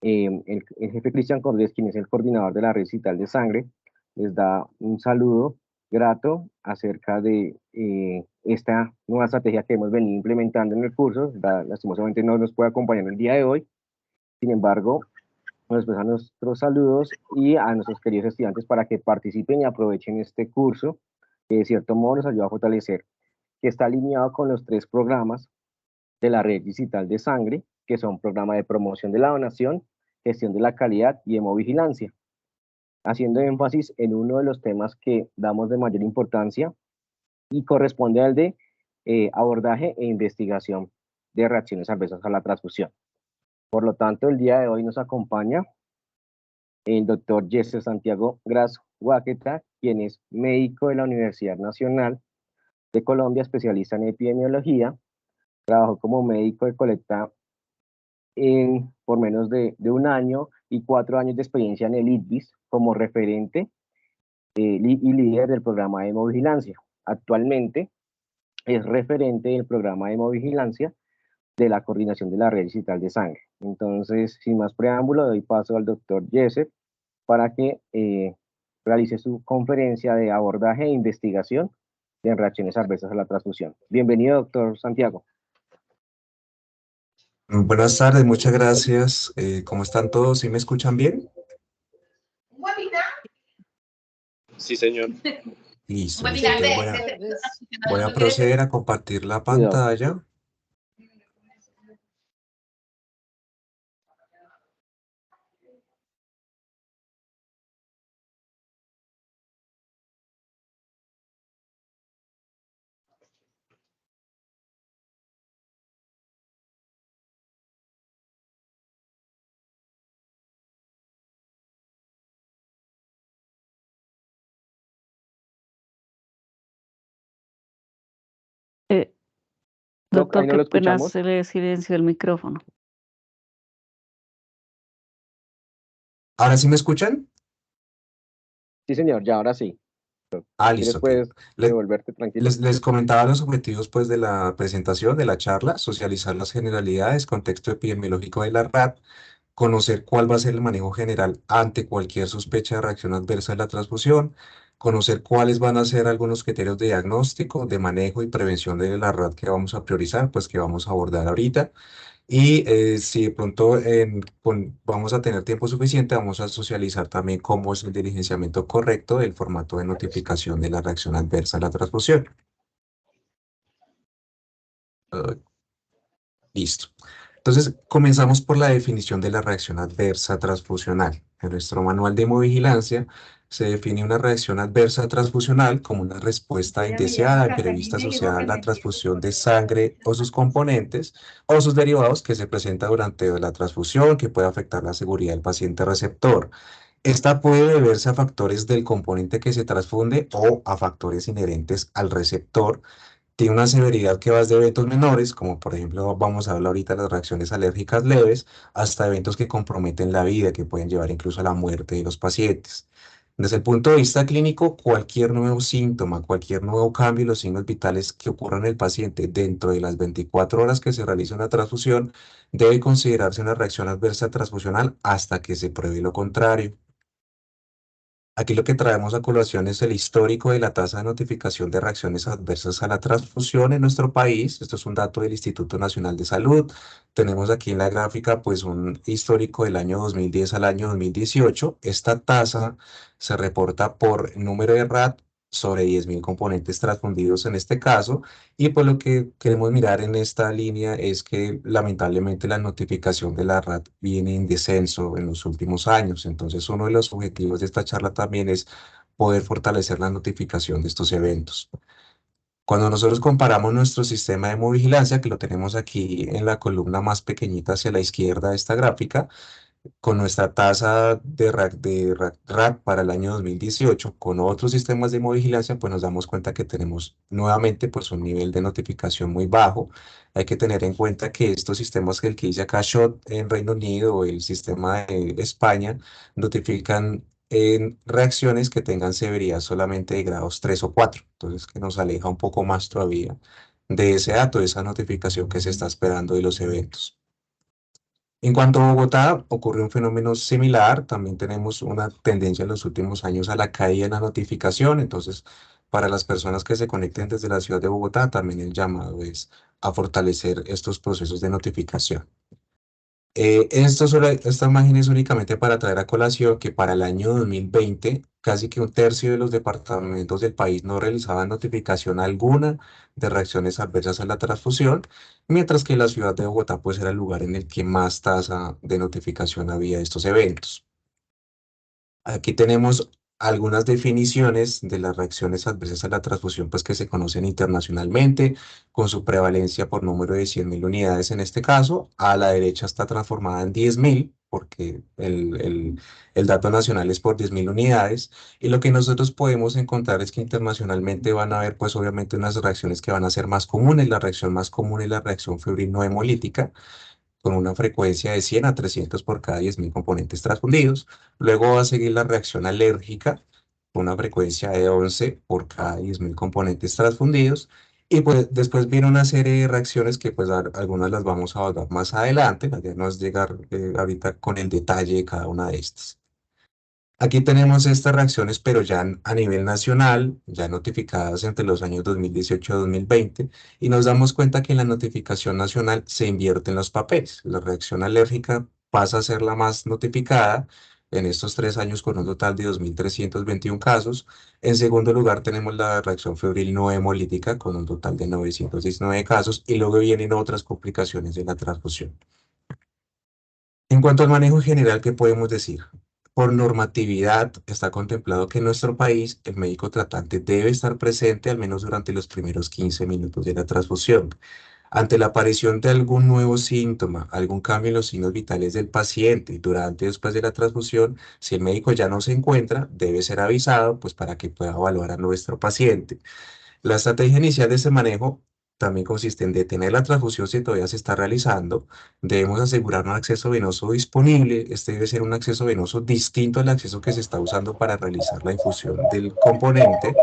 El jefe Cristian Cordés, quien es el coordinador de la red digital de sangre, les da un saludo grato acerca de esta nueva estrategia que hemos venido implementando en el curso. Lastimosamente no nos puede acompañar el día de hoy, sin embargo, nos expresan nuestros saludos y a nuestros queridos estudiantes para que participen y aprovechen este curso, que de cierto modo nos ayuda a fortalecer, que está alineado con los 3 programas de la red digital de sangre, que son programa de promoción de la donación, gestión de la calidad y hemovigilancia, haciendo énfasis en uno de los temas que damos de mayor importancia y corresponde al de abordaje e investigación de reacciones adversas a la transfusión. Por lo tanto, el día de hoy nos acompaña el doctor Jesse Santiago Gras Guaqueta, quien es médico de la Universidad Nacional de Colombia, especialista en epidemiología, trabajó como médico de colecta por menos de un año y 4 años de experiencia en el IDVIS como referente y líder del programa de hemovigilancia. Actualmente es referente del programa de hemovigilancia de la coordinación de la red digital de sangre. Entonces, sin más preámbulo, doy paso al doctor Jesse para que realice su conferencia de abordaje e investigación de reacciones adversas a la transfusión. Bienvenido, doctor Santiago. Buenas tardes, muchas gracias. ¿Cómo están todos? ¿Sí me escuchan bien? Sí, señor. Listo, listo. Entonces voy a proceder a compartir la Sí, doc. pantalla. Doc, Doctor, ahí no qué lo pena escuchamos. se le silenció el micrófono. ¿Ahora sí me escuchan? Sí, señor, ya, ahora sí. Ah, Si quieres, listo, ok. puedes Le- devolverte tranquilo. les comentaba los objetivos pues, de la presentación, de la charla: socializar las generalidades, contexto epidemiológico de la RAT, conocer cuál va a ser el manejo general ante cualquier sospecha de reacción adversa de la transfusión, conocer cuáles van a ser algunos criterios de diagnóstico, de manejo y prevención de la RAT que vamos a priorizar, pues que vamos a abordar ahorita. Y si de pronto vamos a tener tiempo suficiente, vamos a socializar también cómo es el diligenciamiento correcto del formato de notificación de la reacción adversa a la transfusión. Ah, listo. Entonces, comenzamos por la definición de la reacción adversa transfusional. En nuestro manual de hemovigilancia se define una reacción adversa transfusional como una respuesta indeseada y prevista asociada a la transfusión de sangre o sus componentes o sus derivados que se presenta durante la transfusión, que puede afectar la seguridad del paciente receptor. Esta puede deberse a factores del componente que se transfunde o a factores inherentes al receptor. Tiene una severidad que va desde eventos menores, como por ejemplo vamos a hablar ahorita de las reacciones alérgicas leves, hasta eventos que comprometen la vida, que pueden llevar incluso a la muerte de los pacientes. Desde el punto de vista clínico, cualquier nuevo síntoma, cualquier nuevo cambio en los signos vitales que ocurra en el paciente dentro de las 24 horas que se realiza una transfusión debe considerarse una reacción adversa transfusional hasta que se pruebe lo contrario. Aquí lo que traemos a colación es el histórico de la tasa de notificación de reacciones adversas a la transfusión en nuestro país. Esto es un dato del Instituto Nacional de Salud. Tenemos aquí en la gráfica pues un histórico del año 2010 al año 2018. Esta tasa se reporta por número de RAT sobre 10.000 componentes transfundidos en este caso. Y pues lo que queremos mirar en esta línea es que lamentablemente la notificación de la RAT viene en descenso en los últimos años. Entonces, uno de los objetivos de esta charla también es poder fortalecer la notificación de estos eventos. Cuando nosotros comparamos nuestro sistema de hemovigilancia, que lo tenemos aquí en la columna más pequeñita hacia la izquierda de esta gráfica, con nuestra tasa de RAT para el año 2018, con otros sistemas de hemovigilancia, pues nos damos cuenta que tenemos nuevamente pues un nivel de notificación muy bajo. Hay que tener en cuenta que estos sistemas, que el que dice acá SHOT en Reino Unido o el sistema de España, notifican en reacciones que tengan severidad solamente de grados 3 o 4, entonces que nos aleja un poco más todavía de ese dato, de esa notificación que se está esperando de los eventos. En cuanto a Bogotá, ocurre un fenómeno similar. También tenemos una tendencia en los últimos años a la caída en la notificación. Entonces, para las personas que se conecten desde la ciudad de Bogotá, también el llamado es a fortalecer estos procesos de notificación. Esta imagen es únicamente para traer a colación que para el año 2020 casi que un tercio de los departamentos del país no realizaban notificación alguna de reacciones adversas a la transfusión, mientras que la ciudad de Bogotá pues era el lugar en el que más tasa de notificación había de estos eventos. Aquí tenemos algunas definiciones de las reacciones adversas a la transfusión pues, que se conocen internacionalmente, con su prevalencia por número de 100.000 unidades en este caso. A la derecha está transformada en 10.000, porque el dato nacional es por 10.000 unidades. Y lo que nosotros podemos encontrar es que internacionalmente van a haber, pues obviamente, unas reacciones que van a ser más comunes. La reacción más común es la reacción febril no hemolítica, con una frecuencia de 100 a 300 por cada 10.000 componentes transfundidos. Luego va a seguir la reacción alérgica, con una frecuencia de 11 por cada 10.000 componentes transfundidos. Y pues después viene una serie de reacciones que pues algunas las vamos a hablar más adelante, la idea no es llegar ahorita con el detalle de cada una de estas. Aquí tenemos estas reacciones, pero ya a nivel nacional, ya notificadas entre los años 2018 y 2020, y nos damos cuenta que en la notificación nacional se invierten los papeles. La reacción alérgica pasa a ser la más notificada en estos 3 años con un total de 2.321 casos. En segundo lugar tenemos la reacción febril no hemolítica con un total de 919 casos, y luego vienen otras complicaciones de la transfusión. En cuanto al manejo general, ¿qué podemos decir? Por normatividad está contemplado que en nuestro país el médico tratante debe estar presente al menos durante los primeros 15 minutos de la transfusión. Ante la aparición de algún nuevo síntoma, algún cambio en los signos vitales del paciente durante o después de la transfusión, si el médico ya no se encuentra, debe ser avisado pues, para que pueda evaluar a nuestro paciente. La estrategia inicial de este manejo también consiste en detener la transfusión si todavía se está realizando. Debemos asegurar un acceso venoso disponible. Este debe ser un acceso venoso distinto al acceso que se está usando para realizar la infusión del componente.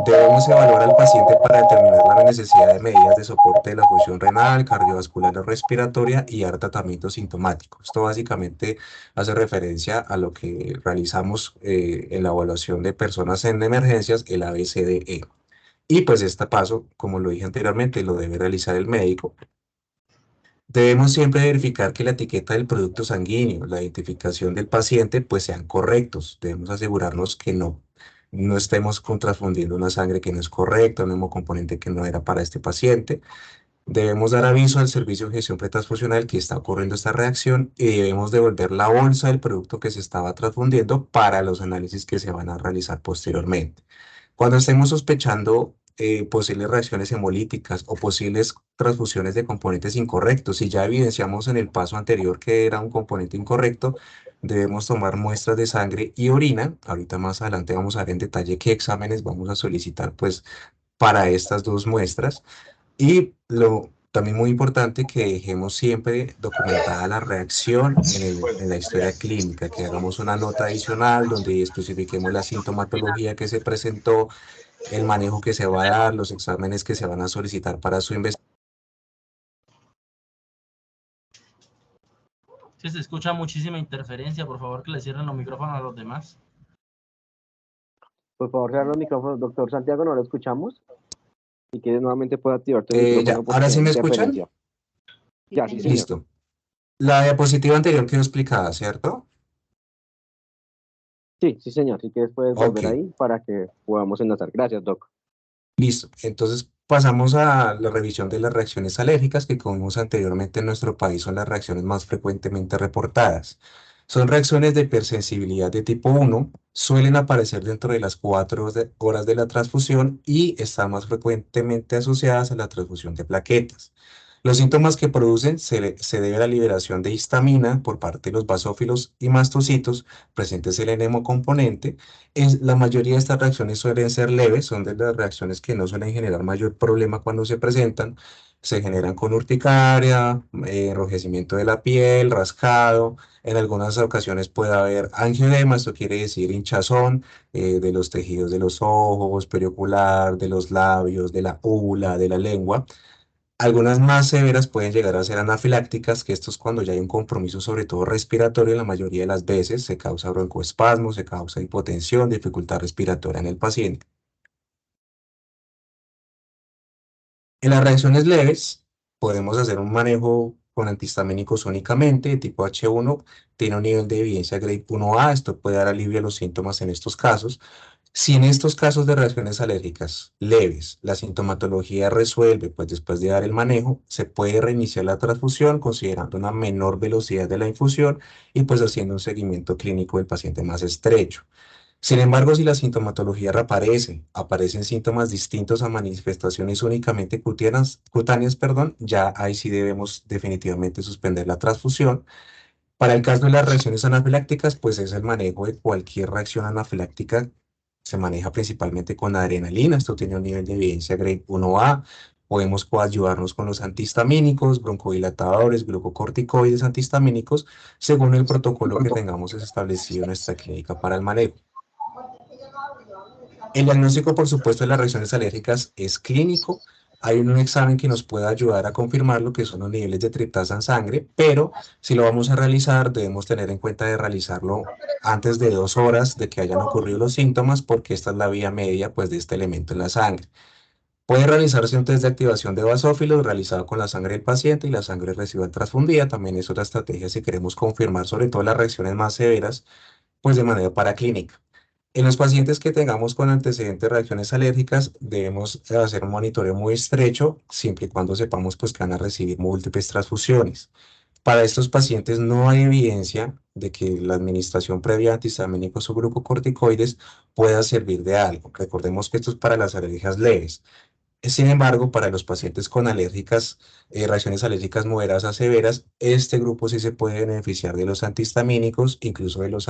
Debemos evaluar al paciente para determinar la necesidad de medidas de soporte de la función renal, cardiovascular o respiratoria y dar tratamiento sintomático. Esto básicamente hace referencia a lo que realizamos en la evaluación de personas en emergencias, el ABCDE. Y pues este paso, como lo dije anteriormente, lo debe realizar el médico. Debemos siempre verificar que la etiqueta del producto sanguíneo, la identificación del paciente, pues sean correctos. Debemos asegurarnos que no estemos transfundiendo una sangre que no es correcta, un hemocomponente que no era para este paciente. Debemos dar aviso al servicio de gestión pretransfusional que está ocurriendo esta reacción y debemos devolver la bolsa del producto que se estaba transfundiendo para los análisis que se van a realizar posteriormente. Cuando estemos sospechando posibles reacciones hemolíticas o posibles transfusiones de componentes incorrectos, si ya evidenciamos en el paso anterior que era un componente incorrecto, debemos tomar muestras de sangre y orina. Ahorita más adelante vamos a ver en detalle qué exámenes vamos a solicitar pues, para estas dos muestras. Y también muy importante que dejemos siempre documentada la reacción en la historia clínica, que hagamos una nota adicional donde especifiquemos la sintomatología que se presentó, el manejo que se va a dar, los exámenes que se van a solicitar para su investigación. Si se escucha muchísima interferencia, por favor que le cierren los micrófonos a los demás. Por favor, cierra los micrófonos. Doctor Santiago, ¿no lo escuchamos? Si quieres, nuevamente puede activar tu Ya, micrófono. porque ¿ahora sí hay me escuchan? interferencia. Ya, sí, señor. Listo. La diapositiva anterior quedó explicada, ¿cierto? Sí, sí, señor. Si quieres, puedes volver Ok. ahí para que podamos enlazar. Gracias, Doc. Listo. Entonces pasamos a la revisión de las reacciones alérgicas, que como vimos anteriormente en nuestro país son las reacciones más frecuentemente reportadas. Son reacciones de hipersensibilidad de tipo 1, suelen aparecer dentro de las 4 horas de la transfusión y están más frecuentemente asociadas a la transfusión de plaquetas. Los síntomas que producen se debe a la liberación de histamina por parte de los basófilos y mastocitos presentes en el hemocomponente. La mayoría de estas reacciones suelen ser leves, son de las reacciones que no suelen generar mayor problema cuando se presentan. Se generan con urticaria, enrojecimiento de la piel, rascado. En algunas ocasiones puede haber angioedema, esto quiere decir hinchazón de los tejidos de los ojos, periocular, de los labios, de la úvula, de la lengua. Algunas más severas pueden llegar a ser anafilácticas, que esto es cuando ya hay un compromiso, sobre todo respiratorio, la mayoría de las veces se causa broncoespasmo, se causa hipotensión, dificultad respiratoria en el paciente. En las reacciones leves, podemos hacer un manejo con antihistamínicos únicamente, de tipo H1, tiene un nivel de evidencia grade 1A, esto puede dar alivio a los síntomas en estos casos. Si en estos casos de reacciones alérgicas leves la sintomatología resuelve, pues después de dar el manejo, se puede reiniciar la transfusión considerando una menor velocidad de la infusión y pues haciendo un seguimiento clínico del paciente más estrecho. Sin embargo, si la sintomatología reaparece, aparecen síntomas distintos a manifestaciones únicamente cutáneas, perdón, ya ahí sí debemos definitivamente suspender la transfusión. Para el caso de las reacciones anafilácticas, pues es el manejo de cualquier reacción anafiláctica. Se maneja principalmente con adrenalina. Esto tiene un nivel de evidencia grade 1A. Podemos coadyuvarnos con los antihistamínicos, broncodilatadores, glucocorticoides antihistamínicos, según el protocolo que tengamos establecido en nuestra clínica para el manejo. El diagnóstico, por supuesto, de las reacciones alérgicas es clínico. Hay un examen que nos puede ayudar a confirmar lo que son los niveles de triptasa en sangre, pero si lo vamos a realizar, debemos tener en cuenta de realizarlo antes de 2 horas de que hayan ocurrido los síntomas, porque esta es la vía media, pues, de este elemento en la sangre. Puede realizarse un test de activación de basófilos realizado con la sangre del paciente y la sangre residual transfundida. También es otra estrategia si queremos confirmar sobre todo las reacciones más severas, pues de manera paraclínica. En los pacientes que tengamos con antecedentes de reacciones alérgicas, debemos hacer un monitoreo muy estrecho, siempre y cuando sepamos pues, que van a recibir múltiples transfusiones. Para estos pacientes no hay evidencia de que la administración previa de antihistamínicos o glucocorticoides pueda servir de algo. Recordemos que esto es para las alergias leves. Sin embargo, para los pacientes con reacciones alérgicas moderadas a severas, este grupo sí se puede beneficiar de los antihistamínicos, incluso de los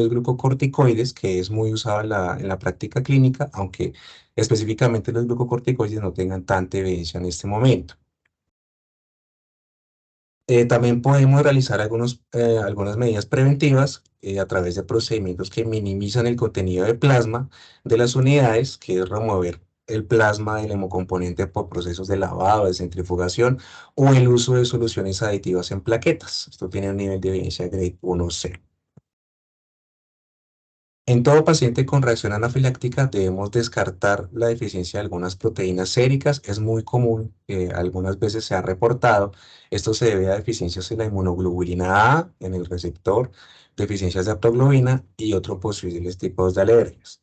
glucocorticoides, que es muy usado en la práctica clínica, aunque específicamente los glucocorticoides no tengan tanta evidencia en este momento. También podemos realizar algunas medidas preventivas a través de procedimientos que minimizan el contenido de plasma de las unidades, que es remover el plasma del hemocomponente por procesos de lavado, de centrifugación o el uso de soluciones aditivas en plaquetas. Esto tiene un nivel de evidencia grade 1C. En todo paciente con reacción anafiláctica debemos descartar la deficiencia de algunas proteínas séricas. Es muy común, algunas veces se ha reportado. Esto se debe a deficiencias en la inmunoglobulina A, en el receptor, deficiencias de aptoglobina y otros posibles tipos de alergias.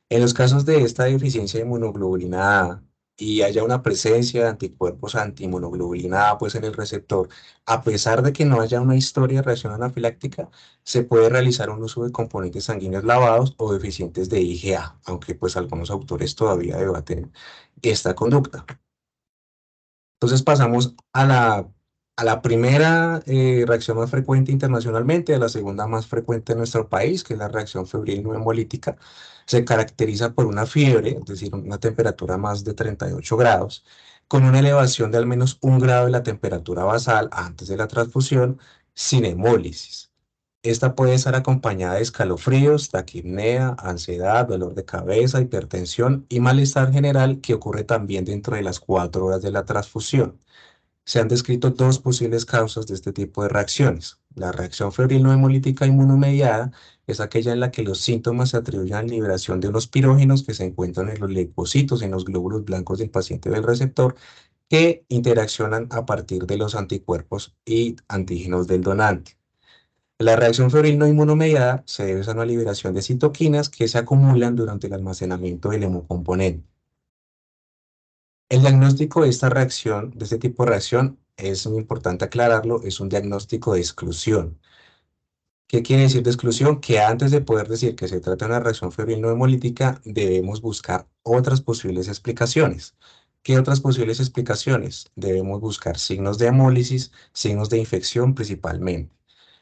En los casos de esta deficiencia de inmunoglobulina A y haya una presencia de anticuerpos antiinmunoglobulina A pues en el receptor, a pesar de que no haya una historia de reacción anafiláctica, se puede realizar un uso de componentes sanguíneos lavados o deficientes de IgA, aunque pues algunos autores todavía debaten esta conducta. Entonces pasamos a la primera reacción más frecuente internacionalmente, a la segunda más frecuente en nuestro país, que es la reacción febril no hemolítica. Se caracteriza por una fiebre, es decir, una temperatura más de 38 grados, con una elevación de al menos 1 grado de la temperatura basal antes de la transfusión, sin hemólisis. Esta puede estar acompañada de escalofríos, taquipnea, ansiedad, dolor de cabeza, hipertensión y malestar general que ocurre también dentro de las 4 horas de la transfusión. Se han descrito 2 posibles causas de este tipo de reacciones. La reacción febril no hemolítica inmunomediada es aquella en la que los síntomas se atribuyen a la liberación de unos pirógenos que se encuentran en los leucocitos, en los glóbulos blancos del paciente del receptor, que interaccionan a partir de los anticuerpos y antígenos del donante. La reacción febril no inmunomediada se debe a una liberación de citoquinas que se acumulan durante el almacenamiento del hemocomponente. El diagnóstico de esta reacción, de este tipo de reacción, es muy importante aclararlo, es un diagnóstico de exclusión. ¿Qué quiere decir de exclusión? Que antes de poder decir que se trata de una reacción febril no hemolítica, debemos buscar otras posibles explicaciones. ¿Qué otras posibles explicaciones? Debemos buscar signos de hemólisis, signos de infección principalmente.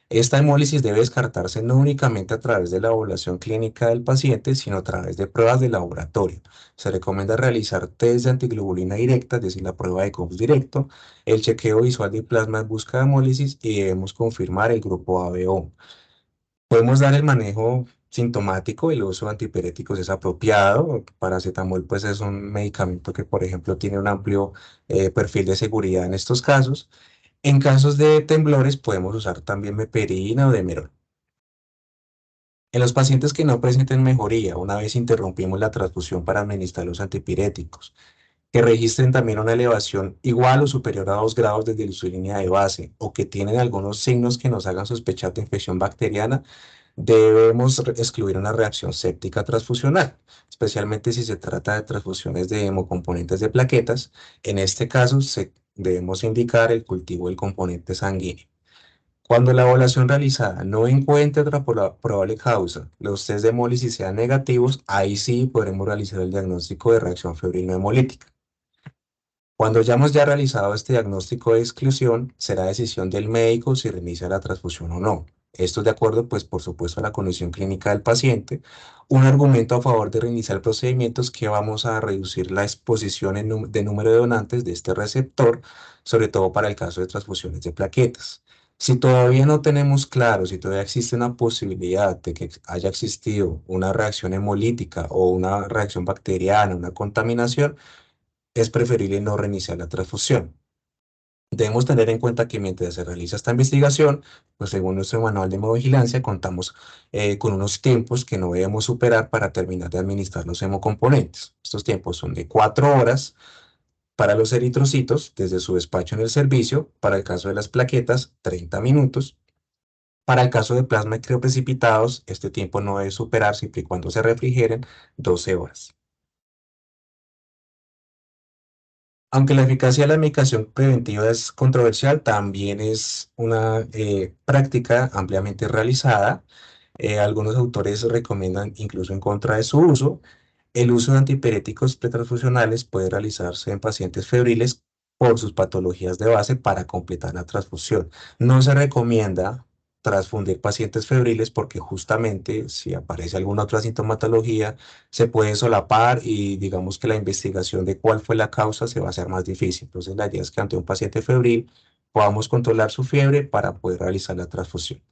Esta hemólisis debe descartarse no únicamente a través de la evaluación clínica del paciente, sino a través de pruebas de laboratorio. Se recomienda realizar test de antiglobulina directa, es decir, la prueba de COX directo, el chequeo visual de plasma en busca de hemólisis y debemos confirmar el grupo ABO. Podemos dar el manejo sintomático, el uso de antipiréticos es apropiado. Paracetamol pues es un medicamento que, por ejemplo, tiene un amplio perfil de seguridad en estos casos. En casos de temblores podemos usar también meperina o Demerol. En los pacientes que no presenten mejoría, una vez interrumpimos la transfusión para administrar los antipiréticos, que registren también una elevación igual o superior a 2 grados desde la insulina de base, o que tienen algunos signos que nos hagan sospechar de infección bacteriana, debemos excluir una reacción séptica transfusional, especialmente si se trata de transfusiones de hemocomponentes de plaquetas. En este caso, debemos indicar el cultivo del componente sanguíneo. Cuando la evaluación realizada no encuentre otra probable causa, los test de hemólisis sean negativos, ahí sí podremos realizar el diagnóstico de reacción febril no hemolítica. Cuando ya hemos realizado este diagnóstico de exclusión, será decisión del médico si reinicia la transfusión o no. Esto es de acuerdo, pues, por supuesto, a la condición clínica del paciente. Un argumento a favor de reiniciar el procedimiento es que vamos a reducir la exposición de número de donantes de este receptor, sobre todo para el caso de transfusiones de plaquetas. Si todavía no tenemos claro, si todavía existe una posibilidad de que haya existido una reacción hemolítica o una reacción bacteriana, una contaminación, es preferible no reiniciar la transfusión. Debemos tener en cuenta que mientras se realiza esta investigación, pues según nuestro manual de hemovigilancia, contamos con unos tiempos que no debemos superar para terminar de administrar los hemocomponentes. Estos tiempos son de 4 horas para los eritrocitos desde su despacho en el servicio, para el caso de las plaquetas, 30 minutos. Para el caso de plasma y crioprecipitados, este tiempo no debe superar, siempre y cuando se refrigeren, 12 horas. Aunque la eficacia de la medicación preventiva es controversial, también es una práctica ampliamente realizada. Algunos autores recomiendan incluso en contra de su uso. El uso de antipiréticos pretransfusionales puede realizarse en pacientes febriles por sus patologías de base para completar la transfusión. No se recomienda transfundir pacientes febriles porque justamente si aparece alguna otra sintomatología se puede solapar y digamos que la investigación de cuál fue la causa se va a hacer más difícil. Entonces la idea es que ante un paciente febril podamos controlar su fiebre para poder realizar la transfusión.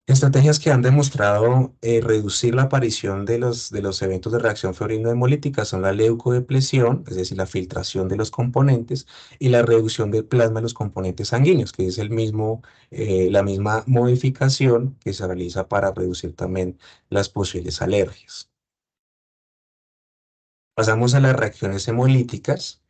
Estrategias que han demostrado reducir la aparición de los eventos de reacción febril no hemolítica son la leucodepresión, es decir, la filtración de los componentes, y la reducción del plasma de los componentes sanguíneos, que es la misma modificación que se realiza para reducir también las posibles alergias. Pasamos a las reacciones hemolíticas,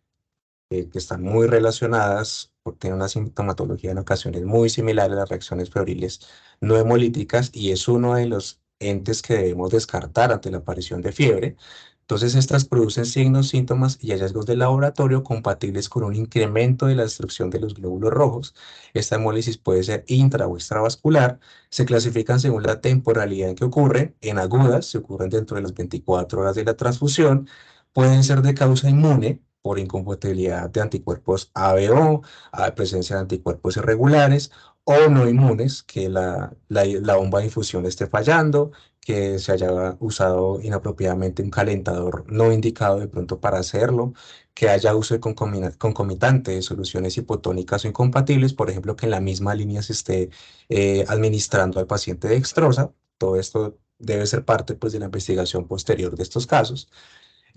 que están muy relacionadas, porque tienen una sintomatología en ocasiones muy similar a las reacciones febriles no hemolíticas y es uno de los entes que debemos descartar ante la aparición de fiebre. Entonces, estas producen signos, síntomas y hallazgos de laboratorio compatibles con un incremento de la destrucción de los glóbulos rojos. Esta hemólisis puede ser intra o extravascular. Se clasifican según la temporalidad en que ocurren. En agudas, se ocurren dentro de las 24 horas de la transfusión. Pueden ser de causa inmune, por incompatibilidad de anticuerpos ABO, a presencia de anticuerpos irregulares, o no inmunes, que la bomba de infusión esté fallando, que se haya usado inapropiadamente un calentador no indicado de pronto para hacerlo, que haya uso de concomitante de soluciones hipotónicas o incompatibles, por ejemplo, que en la misma línea se esté administrando al paciente dextrosa. Todo esto debe ser parte pues, de la investigación posterior de estos casos.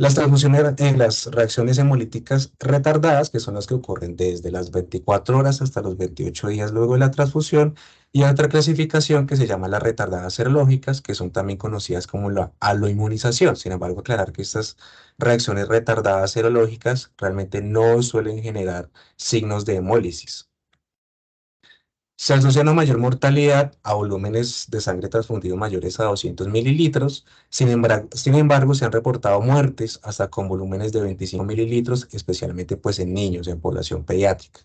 Las transfusiones, las reacciones hemolíticas retardadas, que son las que ocurren desde las 24 horas hasta los 28 días luego de la transfusión, y otra clasificación que se llama las retardadas serológicas, que son también conocidas como la aloinmunización. Sin embargo, aclarar que estas reacciones retardadas serológicas realmente no suelen generar signos de hemólisis. Se asocia una mayor mortalidad a volúmenes de sangre transfundidos mayores a 200 mililitros. Sin embargo, se han reportado muertes hasta con volúmenes de 25 mililitros, especialmente pues, en niños, en población pediátrica.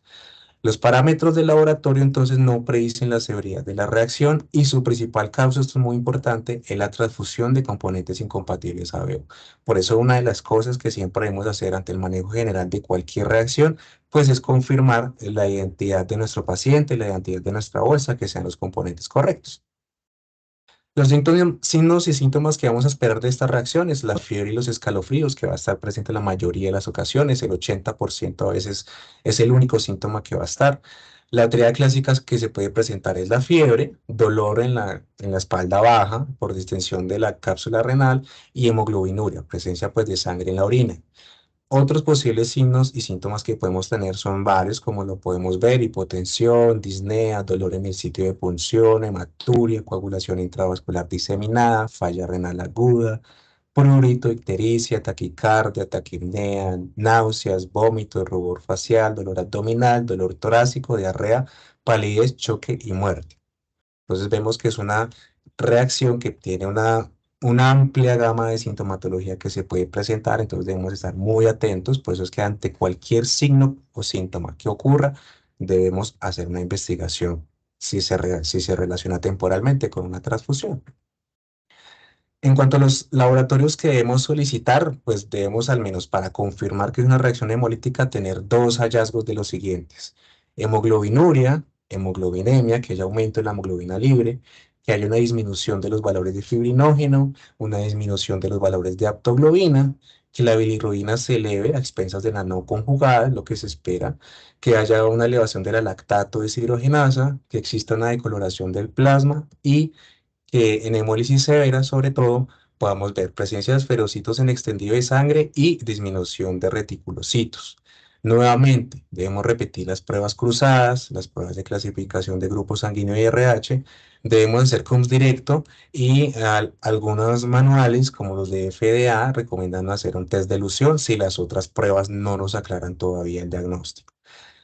Los parámetros del laboratorio entonces no predicen la severidad de la reacción y su principal causa, esto es muy importante, es la transfusión de componentes incompatibles ABO. Por eso una de las cosas que siempre debemos hacer ante el manejo general de cualquier reacción, pues es confirmar la identidad de nuestro paciente, la identidad de nuestra bolsa, que sean los componentes correctos. Los signos y síntomas que vamos a esperar de esta reacción es la fiebre y los escalofríos, que va a estar presente en la mayoría de las ocasiones, el 80% a veces es el único síntoma que va a estar. La tríada clásica que se puede presentar es la fiebre, dolor en la espalda baja por distensión de la cápsula renal y hemoglobinuria, presencia pues de sangre en la orina. Otros posibles signos y síntomas que podemos tener son varios, como lo podemos ver: hipotensión, disnea, dolor en el sitio de punción, hematuria, coagulación intravascular diseminada, falla renal aguda, prurito, ictericia, taquicardia, taquipnea, náuseas, vómitos, rubor facial, dolor abdominal, dolor torácico, diarrea, palidez, choque y muerte. Entonces vemos que es una reacción que tiene una amplia gama de sintomatología que se puede presentar, entonces debemos estar muy atentos. Por eso es que ante cualquier signo o síntoma que ocurra, debemos hacer una investigación si se relaciona temporalmente con una transfusión. En cuanto a los laboratorios que debemos solicitar, pues debemos, al menos para confirmar que es una reacción hemolítica, tener dos hallazgos de los siguientes: hemoglobinuria, hemoglobinemia, que haya aumento en la hemoglobina libre, que haya una disminución de los valores de fibrinógeno, una disminución de los valores de aptoglobina, que la bilirrubina se eleve a expensas de la no conjugada, lo que se espera, que haya una elevación de la lactato deshidrogenasa, que exista una decoloración del plasma y que en hemólisis severa, sobre todo, podamos ver presencia de esferocitos en extendido de sangre y disminución de reticulocitos. Nuevamente, debemos repetir las pruebas cruzadas, las pruebas de clasificación de grupo sanguíneo y RH, debemos hacer CUMS directo y algunos manuales, como los de FDA, recomiendan hacer un test de elusión si las otras pruebas no nos aclaran todavía el diagnóstico.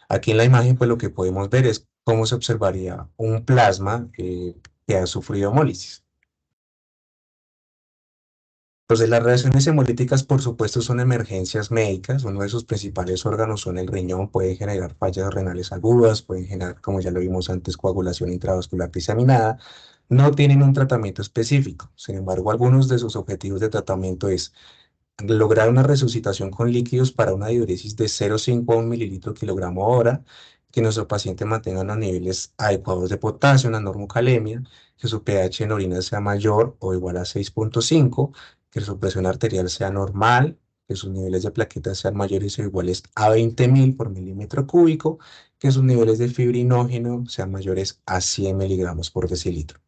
Aquí en la imagen, pues lo que podemos ver es cómo se observaría un plasma que ha sufrido hemólisis. Entonces, las reacciones hemolíticas, por supuesto, son emergencias médicas. Uno de sus principales órganos son el riñón, pueden generar fallas renales agudas, pueden generar, como ya lo vimos antes, coagulación intravascular diseminada. No tienen un tratamiento específico. Sin embargo, algunos de sus objetivos de tratamiento es lograr una resucitación con líquidos para una diuresis de 0,5 a 1 mililitro kilogramo hora, que nuestro paciente mantenga los niveles adecuados de potasio, una normocalemia, que su pH en orina sea mayor o igual a 6,5, que su presión arterial sea normal, que sus niveles de plaquetas sean mayores o iguales a 20.000 por milímetro cúbico, que sus niveles de fibrinógeno sean mayores a 100 miligramos por decilitro.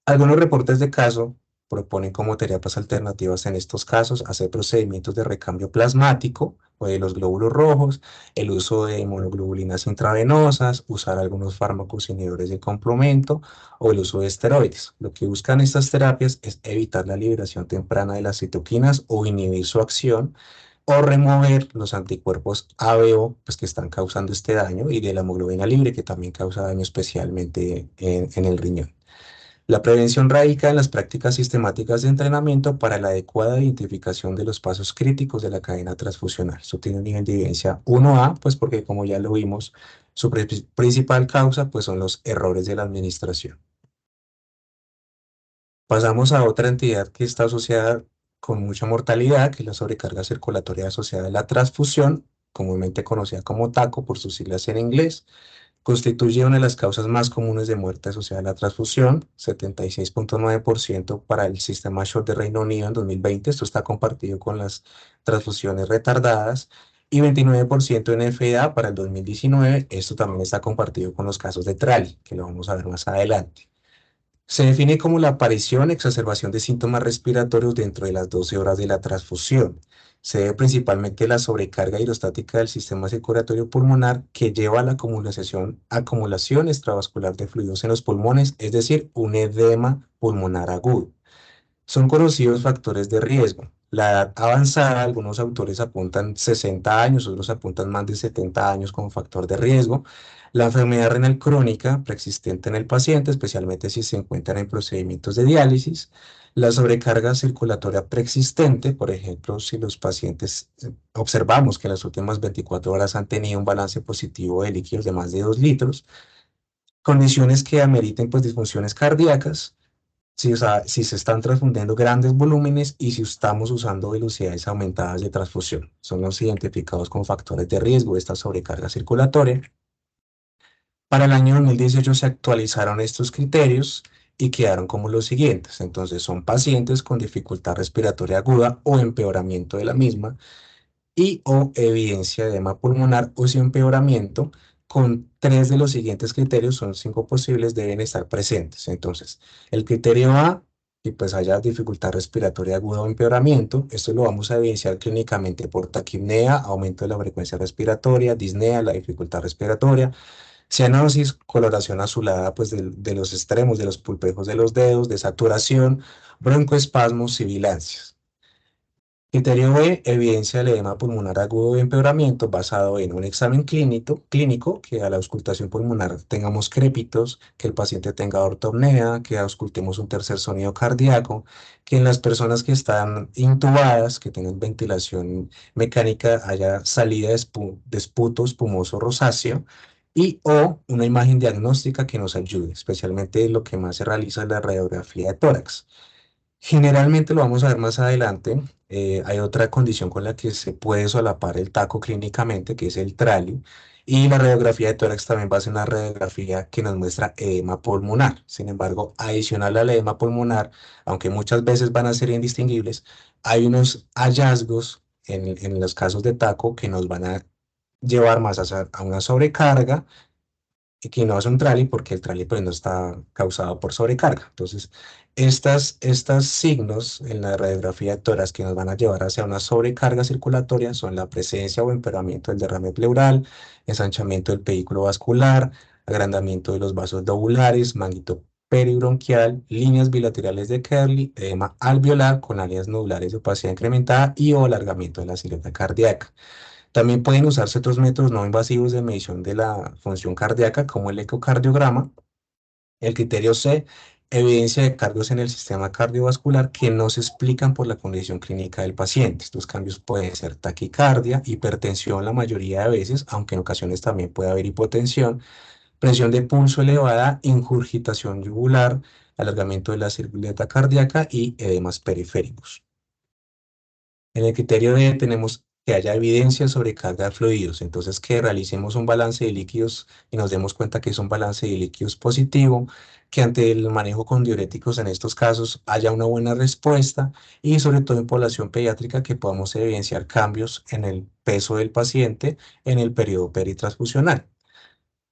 Algunos reportes de caso proponen como terapias alternativas en estos casos hacer procedimientos de recambio plasmático o de los glóbulos rojos, el uso de inmunoglobulinas intravenosas, usar algunos fármacos inhibidores de complemento o el uso de esteroides. Lo que buscan estas terapias es evitar la liberación temprana de las citoquinas o inhibir su acción, o remover los anticuerpos ABO, pues, que están causando este daño, y de la hemoglobina libre, que también causa daño especialmente en el riñón. La prevención radica en las prácticas sistemáticas de entrenamiento para la adecuada identificación de los pasos críticos de la cadena transfusional. Esto tiene un nivel de evidencia 1A, pues porque, como ya lo vimos, su principal causa pues son los errores de la administración. Pasamos a otra entidad que está asociada con mucha mortalidad, que es la sobrecarga circulatoria asociada a la transfusión, comúnmente conocida como TACO por sus siglas en inglés. Constituye una de las causas más comunes de muerte asociada a la transfusión, 76,9% para el sistema SHORT de Reino Unido en 2020. Esto está compartido con las transfusiones retardadas, y 29% en FDA para el 2019. Esto también está compartido con los casos de TRALI, que lo vamos a ver más adelante. Se define como la aparición, exacerbación de síntomas respiratorios dentro de las 12 horas de la transfusión. Se debe principalmente a la sobrecarga hidrostática del sistema circulatorio pulmonar, que lleva a la acumulación extravascular de fluidos en los pulmones, es decir, un edema pulmonar agudo. Son conocidos factores de riesgo. La edad avanzada, algunos autores apuntan 60 años, otros apuntan más de 70 años como factor de riesgo. La enfermedad renal crónica preexistente en el paciente, especialmente si se encuentran en procedimientos de diálisis. La sobrecarga circulatoria preexistente, por ejemplo, si los pacientes observamos que en las últimas 24 horas han tenido un balance positivo de líquidos de más de 2 litros. Condiciones que ameriten pues disfunciones cardíacas, si se están transfundiendo grandes volúmenes y si estamos usando velocidades aumentadas de transfusión. Son los identificados como factores de riesgo de esta sobrecarga circulatoria. Para el año 2018 se actualizaron estos criterios y quedaron como los siguientes. Entonces son pacientes con dificultad respiratoria aguda o empeoramiento de la misma y o evidencia de edema pulmonar o su empeoramiento con 3 de los siguientes criterios, son 5 posibles, deben estar presentes. Entonces, el criterio A, y pues haya dificultad respiratoria aguda o empeoramiento, esto lo vamos a evidenciar clínicamente por taquipnea, aumento de la frecuencia respiratoria, disnea, la dificultad respiratoria, cianosis, coloración azulada pues de los extremos de los pulpejos de los dedos, desaturación, broncoespasmos, sibilancias. Criterio B, evidencia del edema pulmonar agudo de empeoramiento basado en un examen clínico, que a la auscultación pulmonar tengamos crépitos, que el paciente tenga ortopnea, que auscultemos un tercer sonido cardíaco, que en las personas que están intubadas, que tienen ventilación mecánica, haya salida de esputo espumoso rosáceo, y o una imagen diagnóstica que nos ayude, especialmente lo que más se realiza es la radiografía de tórax. Generalmente lo vamos a ver más adelante. Hay otra condición con la que se puede solapar el taco clínicamente, que es el TRALI, y la radiografía de tórax también va a ser una radiografía que nos muestra edema pulmonar. Sin embargo, adicional al edema pulmonar, aunque muchas veces van a ser indistinguibles, hay unos hallazgos en los casos de taco que nos van a llevar más a una sobrecarga y que no es un trali porque el trali pues no está causado por sobrecarga. Entonces, estas signos en la radiografía de tórax que nos van a llevar hacia una sobrecarga circulatoria son la presencia o empeoramiento del derrame pleural, ensanchamiento del pedículo vascular, agrandamiento de los vasos lobulares, manguito peribronquial, líneas bilaterales de Kerley, edema alveolar con áreas nodulares de opacidad incrementada y o alargamiento de la silueta cardíaca. También pueden usarse otros métodos no invasivos de medición de la función cardíaca, como el ecocardiograma. El criterio C, evidencia de cambios en el sistema cardiovascular que no se explican por la condición clínica del paciente. Estos cambios pueden ser taquicardia, hipertensión la mayoría de veces, aunque en ocasiones también puede haber hipotensión, presión de pulso elevada, ingurgitación yugular, alargamiento de la silueta cardíaca y edemas periféricos. En el criterio D tenemos que haya evidencia sobre carga de fluidos, entonces que realicemos un balance de líquidos y nos demos cuenta que es un balance de líquidos positivo, que ante el manejo con diuréticos en estos casos haya una buena respuesta y sobre todo en población pediátrica que podamos evidenciar cambios en el peso del paciente en el periodo peritransfusional.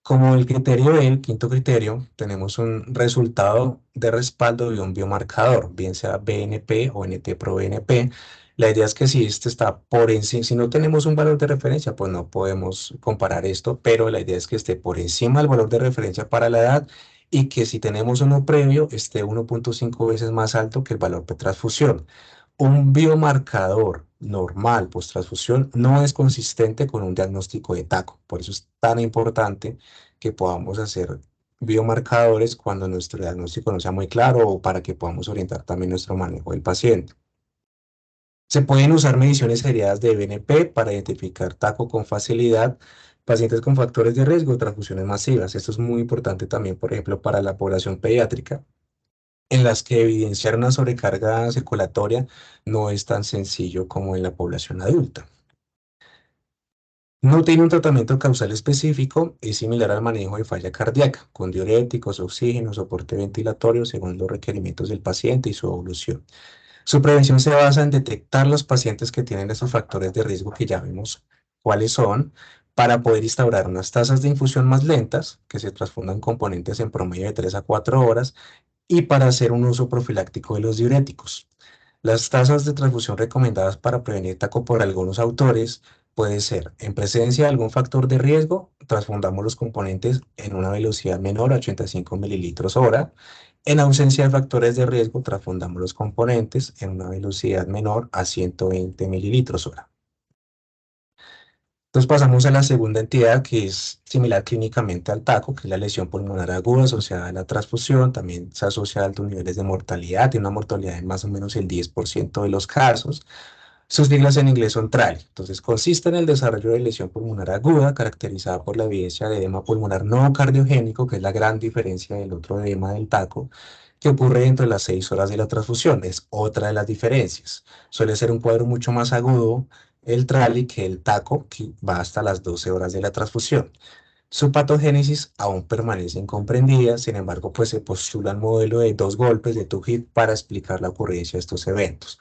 Como el criterio B, el quinto criterio, tenemos un resultado de respaldo de un biomarcador, bien sea BNP o NT-proBNP. La idea es que si este está por encima, si no tenemos un valor de referencia, pues no podemos comparar esto, pero la idea es que esté por encima del valor de referencia para la edad y que si tenemos uno previo, esté 1.5 veces más alto que el valor de transfusión. Un biomarcador normal post-transfusión no es consistente con un diagnóstico de TACO, por eso es tan importante que podamos hacer biomarcadores cuando nuestro diagnóstico no sea muy claro o para que podamos orientar también nuestro manejo del paciente. Se pueden usar mediciones seriadas de BNP para identificar TACO con facilidad, pacientes con factores de riesgo o transfusiones masivas. Esto es muy importante también, por ejemplo, para la población pediátrica, en las que evidenciar una sobrecarga circulatoria no es tan sencillo como en la población adulta. No tiene un tratamiento causal específico, es similar al manejo de falla cardíaca, con diuréticos, oxígeno, soporte ventilatorio según los requerimientos del paciente y su evolución. Su prevención se basa en detectar los pacientes que tienen esos factores de riesgo que ya vimos cuáles son, para poder instaurar unas tasas de infusión más lentas, que se transfundan componentes en promedio de 3 a 4 horas, y para hacer un uso profiláctico de los diuréticos. Las tasas de transfusión recomendadas para prevenir TACO por algunos autores puede ser, en presencia de algún factor de riesgo, transfundamos los componentes en una velocidad menor a 85 mililitros hora. En ausencia de factores de riesgo, transfundamos los componentes en una velocidad menor a 120 mililitros hora. Entonces pasamos a la segunda entidad que es similar clínicamente al TACO, que es la lesión pulmonar aguda asociada a la transfusión. También se asocia a altos niveles de mortalidad, tiene una mortalidad en más o menos el 10% de los casos. Sus siglas en inglés son TRAL. Entonces consiste en el desarrollo de lesión pulmonar aguda caracterizada por la evidencia de edema pulmonar no cardiogénico, que es la gran diferencia del otro edema del TACO, que ocurre dentro de las 6 horas de la transfusión. Es otra de las diferencias. Suele ser un cuadro mucho más agudo el TRALI que el TACO, que va hasta las 12 horas de la transfusión. Su patogénesis aún permanece incomprendida, sin embargo, pues se postula el modelo de 2 golpes de Tuchit para explicar la ocurrencia de estos eventos.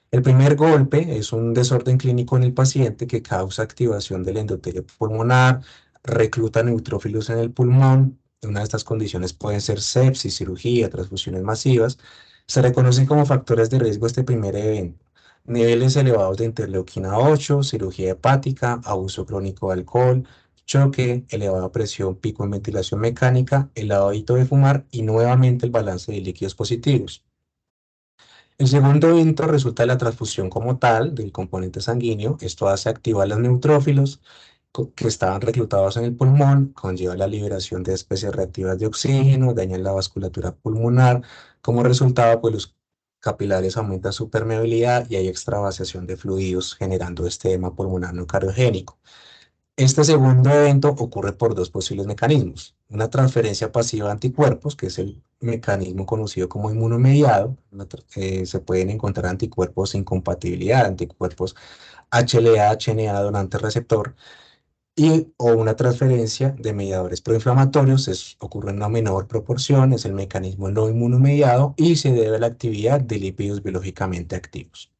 El primer golpe es un desorden clínico en el paciente que causa activación del endotelio pulmonar, recluta neutrófilos en el pulmón. Una de estas condiciones pueden ser sepsis, cirugía, transfusiones masivas. Se reconocen como factores de riesgo este primer evento. Niveles elevados de interleuquina 8, cirugía hepática, abuso crónico de alcohol, choque, elevada presión, pico en ventilación mecánica, el hábito de fumar y nuevamente el balance de líquidos positivos. El segundo evento resulta de la transfusión como tal del componente sanguíneo. Esto hace activar los neutrófilos que estaban reclutados en el pulmón, conlleva la liberación de especies reactivas de oxígeno, dañan la vasculatura pulmonar. Como resultado, pues los capilares aumentan su permeabilidad y hay extravasación de fluidos, generando este edema pulmonar no cardiogénico. Este segundo evento ocurre por 2 posibles mecanismos. Una transferencia pasiva de anticuerpos, que es el mecanismo conocido como inmunomediado. Se pueden encontrar anticuerpos sin compatibilidad, anticuerpos HLA, HNA donante receptor, o una transferencia de mediadores proinflamatorios. Ocurre en una menor proporción, es el mecanismo no inmunomediado y se debe a la actividad de lípidos biológicamente activos.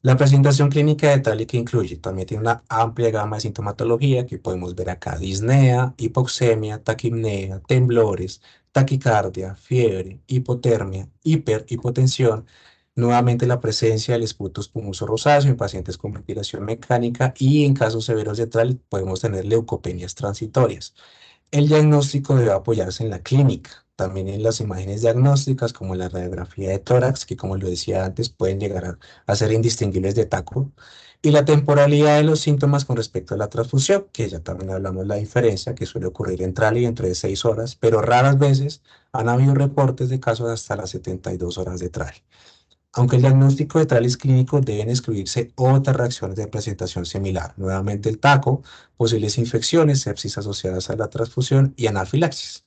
La presentación clínica de Trali que incluye, también tiene una amplia gama de sintomatología que podemos ver acá: disnea, hipoxemia, taquipnea, temblores, taquicardia, fiebre, hipotermia, hipotensión, nuevamente la presencia del esputo espumoso rosáceo en pacientes con ventilación mecánica, y en casos severos de Trali podemos tener leucopenias transitorias. El diagnóstico debe apoyarse en la clínica, también en las imágenes diagnósticas como la radiografía de tórax, que como lo decía antes, pueden llegar a ser indistinguibles de taco, y la temporalidad de los síntomas con respecto a la transfusión, que ya también hablamos la diferencia, que suele ocurrir en Trali dentro de 6 horas, pero raras veces han habido reportes de casos hasta las 72 horas de Trali. Aunque el diagnóstico de Trali es clínico, deben excluirse otras reacciones de presentación similar. Nuevamente el taco, posibles infecciones, sepsis asociadas a la transfusión y anafilaxis.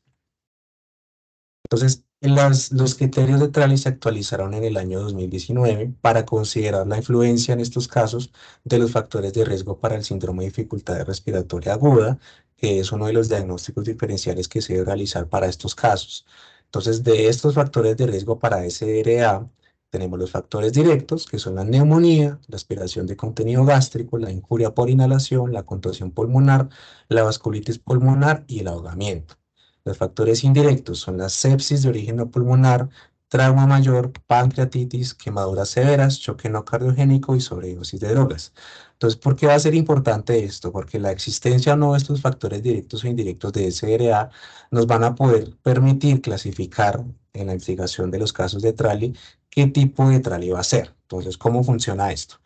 Entonces, los criterios de Trali se actualizaron en el año 2019 para considerar la influencia en estos casos de los factores de riesgo para el síndrome de dificultad respiratoria aguda, que es uno de los diagnósticos diferenciales que se debe realizar para estos casos. Entonces, de estos factores de riesgo para SRA, tenemos los factores directos, que son la neumonía, la aspiración de contenido gástrico, la injuria por inhalación, la contusión pulmonar, la vasculitis pulmonar y el ahogamiento. Los factores indirectos son la sepsis de origen no pulmonar, trauma mayor, pancreatitis, quemaduras severas, choque no cardiogénico y sobredosis de drogas. Entonces, ¿por qué va a ser importante esto? Porque la existencia o no de estos factores directos o indirectos de SRA nos van a poder permitir clasificar en la investigación de los casos de Trali qué tipo de Trali va a ser. Entonces, ¿cómo funciona esto?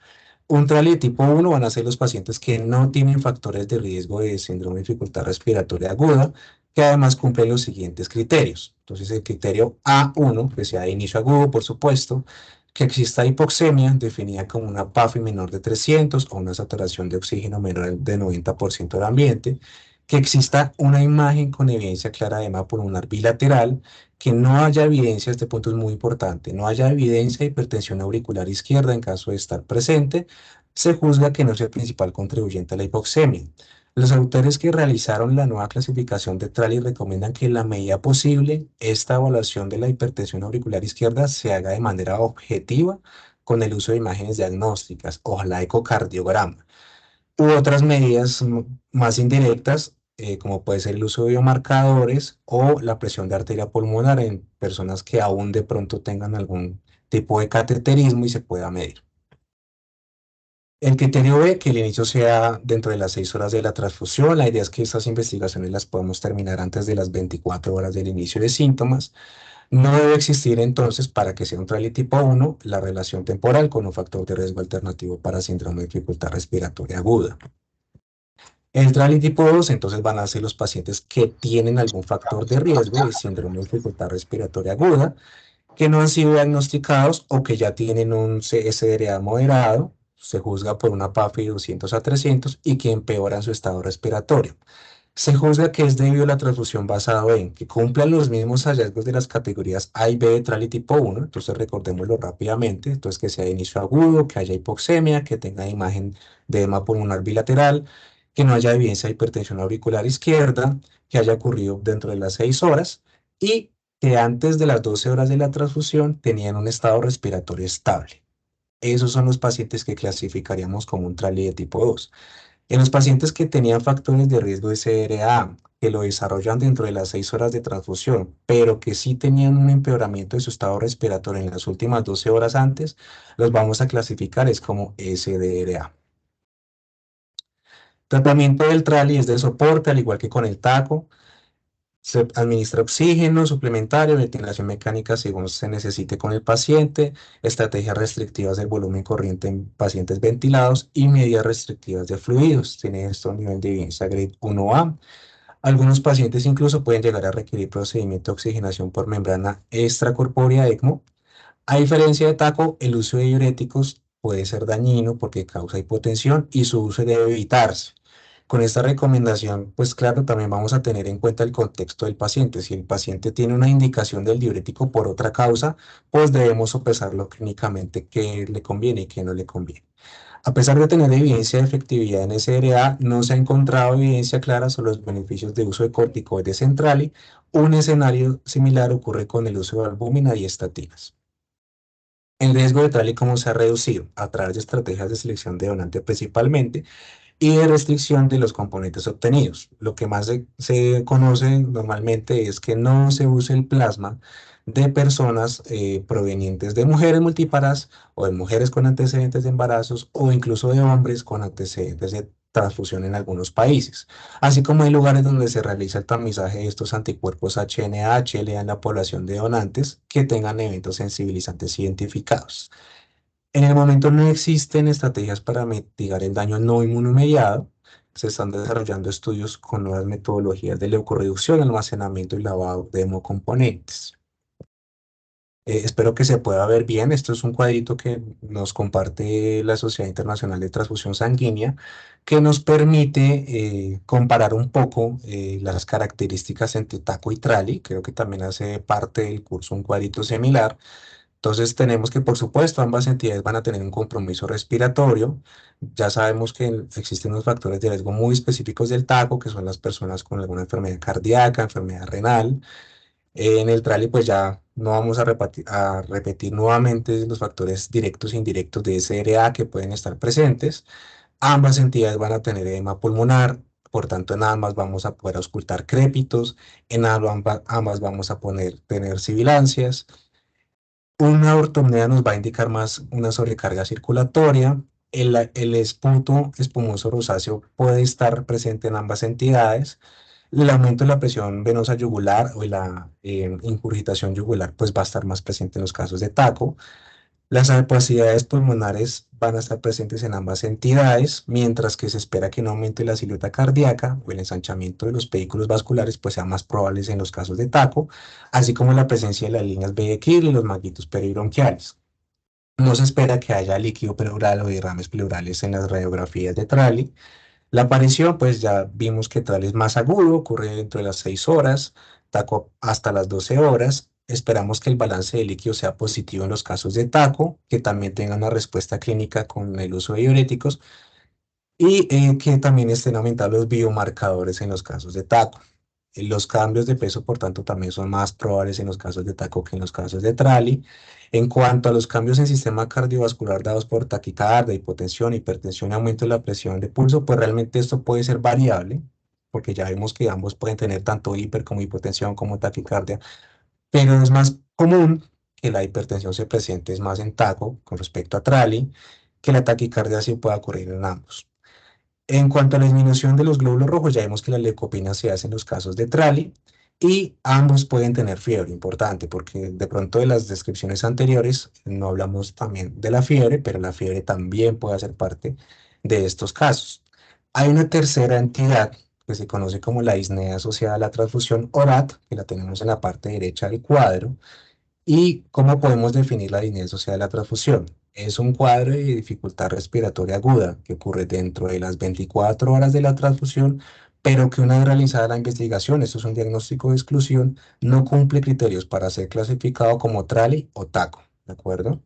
Un Trali de tipo 1 van a ser los pacientes que no tienen factores de riesgo de síndrome de dificultad respiratoria aguda, que además cumplen los siguientes criterios. Entonces, el criterio A1, que sea de inicio agudo, por supuesto, que exista hipoxemia, definida como una PAFI menor de 300 o una saturación de oxígeno menor de 90% del ambiente, que exista una imagen con evidencia clara de edema pulmonar bilateral, que no haya evidencia, este punto es muy importante, no haya evidencia de hipertensión auricular izquierda en caso de estar presente, se juzga que no es el principal contribuyente a la hipoxemia. Los autores que realizaron la nueva clasificación de Trali recomiendan que en la medida posible esta evaluación de la hipertensión auricular izquierda se haga de manera objetiva con el uso de imágenes diagnósticas, ojalá ecocardiograma, u otras medidas más indirectas, como puede ser el uso de biomarcadores o la presión de arteria pulmonar en personas que aún de pronto tengan algún tipo de cateterismo y se pueda medir. El criterio B, que el inicio sea dentro de las 6 horas de la transfusión. La idea es que estas investigaciones las podemos terminar antes de las 24 horas del inicio de síntomas. No debe existir entonces, para que sea un Trali tipo 1, la relación temporal con un factor de riesgo alternativo para síndrome de dificultad respiratoria aguda. El Trali tipo 2, entonces van a ser los pacientes que tienen algún factor de riesgo de síndrome de dificultad respiratoria aguda, que no han sido diagnosticados o que ya tienen un SDRA moderado, se juzga por una PAFI de 200 a 300 y que empeoran su estado respiratorio. Se juzga que es debido a la transfusión basado en que cumplan los mismos hallazgos de las categorías A y B de Trali tipo 1, entonces recordémoslo rápidamente, entonces que sea de inicio agudo, que haya hipoxemia, que tenga imagen de edema pulmonar bilateral, que no haya evidencia de hipertensión auricular izquierda, que haya ocurrido dentro de las 6 horas y que antes de las 12 horas de la transfusión tenían un estado respiratorio estable. Esos son los pacientes que clasificaríamos como un TRALI de tipo 2. En los pacientes que tenían factores de riesgo de CRA, que lo desarrollan dentro de las 6 horas de transfusión, pero que sí tenían un empeoramiento de su estado respiratorio en las últimas 12 horas antes, los vamos a clasificar es como SDRA. Tratamiento del TRALI es de soporte, al igual que con el TACO. Se administra oxígeno suplementario, ventilación mecánica según se necesite con el paciente, estrategias restrictivas del volumen corriente en pacientes ventilados y medidas restrictivas de fluidos. Tiene esto un nivel de evidencia grade 1A. Algunos pacientes incluso pueden llegar a requerir procedimiento de oxigenación por membrana extracorpórea ECMO. A diferencia de TACO, el uso de diuréticos puede ser dañino porque causa hipotensión y su uso debe evitarse. Con esta recomendación, pues claro, también vamos a tener en cuenta el contexto del paciente. Si el paciente tiene una indicación del diurético por otra causa, pues debemos sopesarlo clínicamente qué le conviene y qué no le conviene. A pesar de tener evidencia de efectividad en SRA, no se ha encontrado evidencia clara sobre los beneficios de uso de corticoides centrales. Un escenario similar ocurre con el uso de albúmina y estatinas. El riesgo de TRALI, ¿cómo se ha reducido? A través de estrategias de selección de donante principalmente, y de restricción de los componentes obtenidos. Lo que más se conoce normalmente es que no se use el plasma de personas provenientes de mujeres multíparas o de mujeres con antecedentes de embarazos o incluso de hombres con antecedentes de transfusión en algunos países, así como hay lugares donde se realiza el tamizaje de estos anticuerpos HNA-HLA en la población de donantes que tengan eventos sensibilizantes identificados. En el momento no existen estrategias para mitigar el daño no inmunomediado. Se están desarrollando estudios con nuevas metodologías de leucorreducción, almacenamiento y lavado de hemocomponentes. Espero que se pueda ver bien. Esto es un cuadrito que nos comparte la Sociedad Internacional de Transfusión Sanguínea, que nos permite comparar un poco las características entre TACO y TRALI. Creo que también hace parte del curso un cuadrito similar. Entonces tenemos que, por supuesto, ambas entidades van a tener un compromiso respiratorio. Ya sabemos que existen unos factores de riesgo muy específicos del TACO, que son las personas con alguna enfermedad cardíaca, enfermedad renal. En el TRALI, pues ya no vamos a repetir nuevamente los factores directos e indirectos de SRA que pueden estar presentes. Ambas entidades van a tener edema pulmonar, por tanto en ambas vamos a poder auscultar crépitos, en ambas vamos a tener sibilancias. Una ortopnea nos va a indicar más una sobrecarga circulatoria. El esputo espumoso rosáceo puede estar presente en ambas entidades. El aumento de la presión venosa yugular o la ingurgitación yugular pues va a estar más presente en los casos de TACO. Las adiposidades pulmonares van a estar presentes en ambas entidades, mientras que se espera que un aumento de la silueta cardíaca o el ensanchamiento de los vehículos vasculares pues sea más probables en los casos de TACO, así como la presencia de las líneas B de Kir y los magnitos peribronquiales. No se espera que haya líquido pleural o derrames pleurales en las radiografías de TRALI. La aparición, pues ya vimos que TRALI es más agudo, ocurre dentro de las 6 horas, TACO hasta las 12 horas. Esperamos que el balance de líquido sea positivo en los casos de TACO, que también tenga una respuesta clínica con el uso de diuréticos y que también estén aumentando los biomarcadores en los casos de TACO. Los cambios de peso, por tanto, también son más probables en los casos de TACO que en los casos de TRALI. En cuanto a los cambios en sistema cardiovascular dados por taquicardia, hipotensión, hipertensión y aumento de la presión de pulso, pues realmente esto puede ser variable, porque ya vemos que ambos pueden tener tanto hiper como hipotensión como taquicardia, pero es más común que la hipertensión se presente es más en TACO con respecto a TRALI, que la taquicardia sí pueda ocurrir en ambos. En cuanto a la disminución de los glóbulos rojos, ya vemos que la leucopenia se hace en los casos de TRALI y ambos pueden tener fiebre, importante, porque de pronto de las descripciones anteriores no hablamos también de la fiebre, pero la fiebre también puede ser parte de estos casos. Hay una tercera entidad que se conoce como la disnea asociada a la transfusión ORAT, que la tenemos en la parte derecha del cuadro. ¿Y cómo podemos definir la disnea asociada a la transfusión? Es un cuadro de dificultad respiratoria aguda que ocurre dentro de las 24 horas de la transfusión, pero que una vez realizada la investigación, esto es un diagnóstico de exclusión, no cumple criterios para ser clasificado como TRALI o TACO, ¿de acuerdo?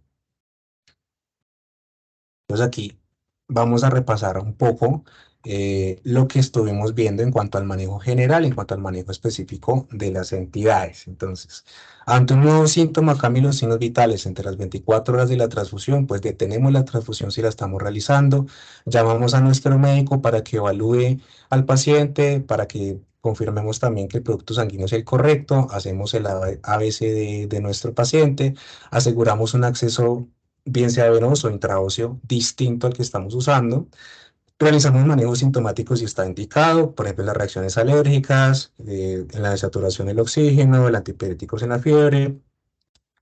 Entonces aquí vamos a repasar un poco lo que estuvimos viendo en cuanto al manejo general, en cuanto al manejo específico de las entidades. Entonces, ante un nuevo síntoma, cambio en los signos vitales entre las 24 horas de la transfusión, pues detenemos la transfusión si la estamos realizando, llamamos a nuestro médico para que evalúe al paciente, para que confirmemos también que el producto sanguíneo es el correcto, hacemos el ABCD de nuestro paciente, aseguramos un acceso bien sea venoso o intraóseo distinto al que estamos usando. Realizamos manejo sintomático si está indicado, por ejemplo, las reacciones alérgicas, en la desaturación del oxígeno, el antipiréticos en la fiebre.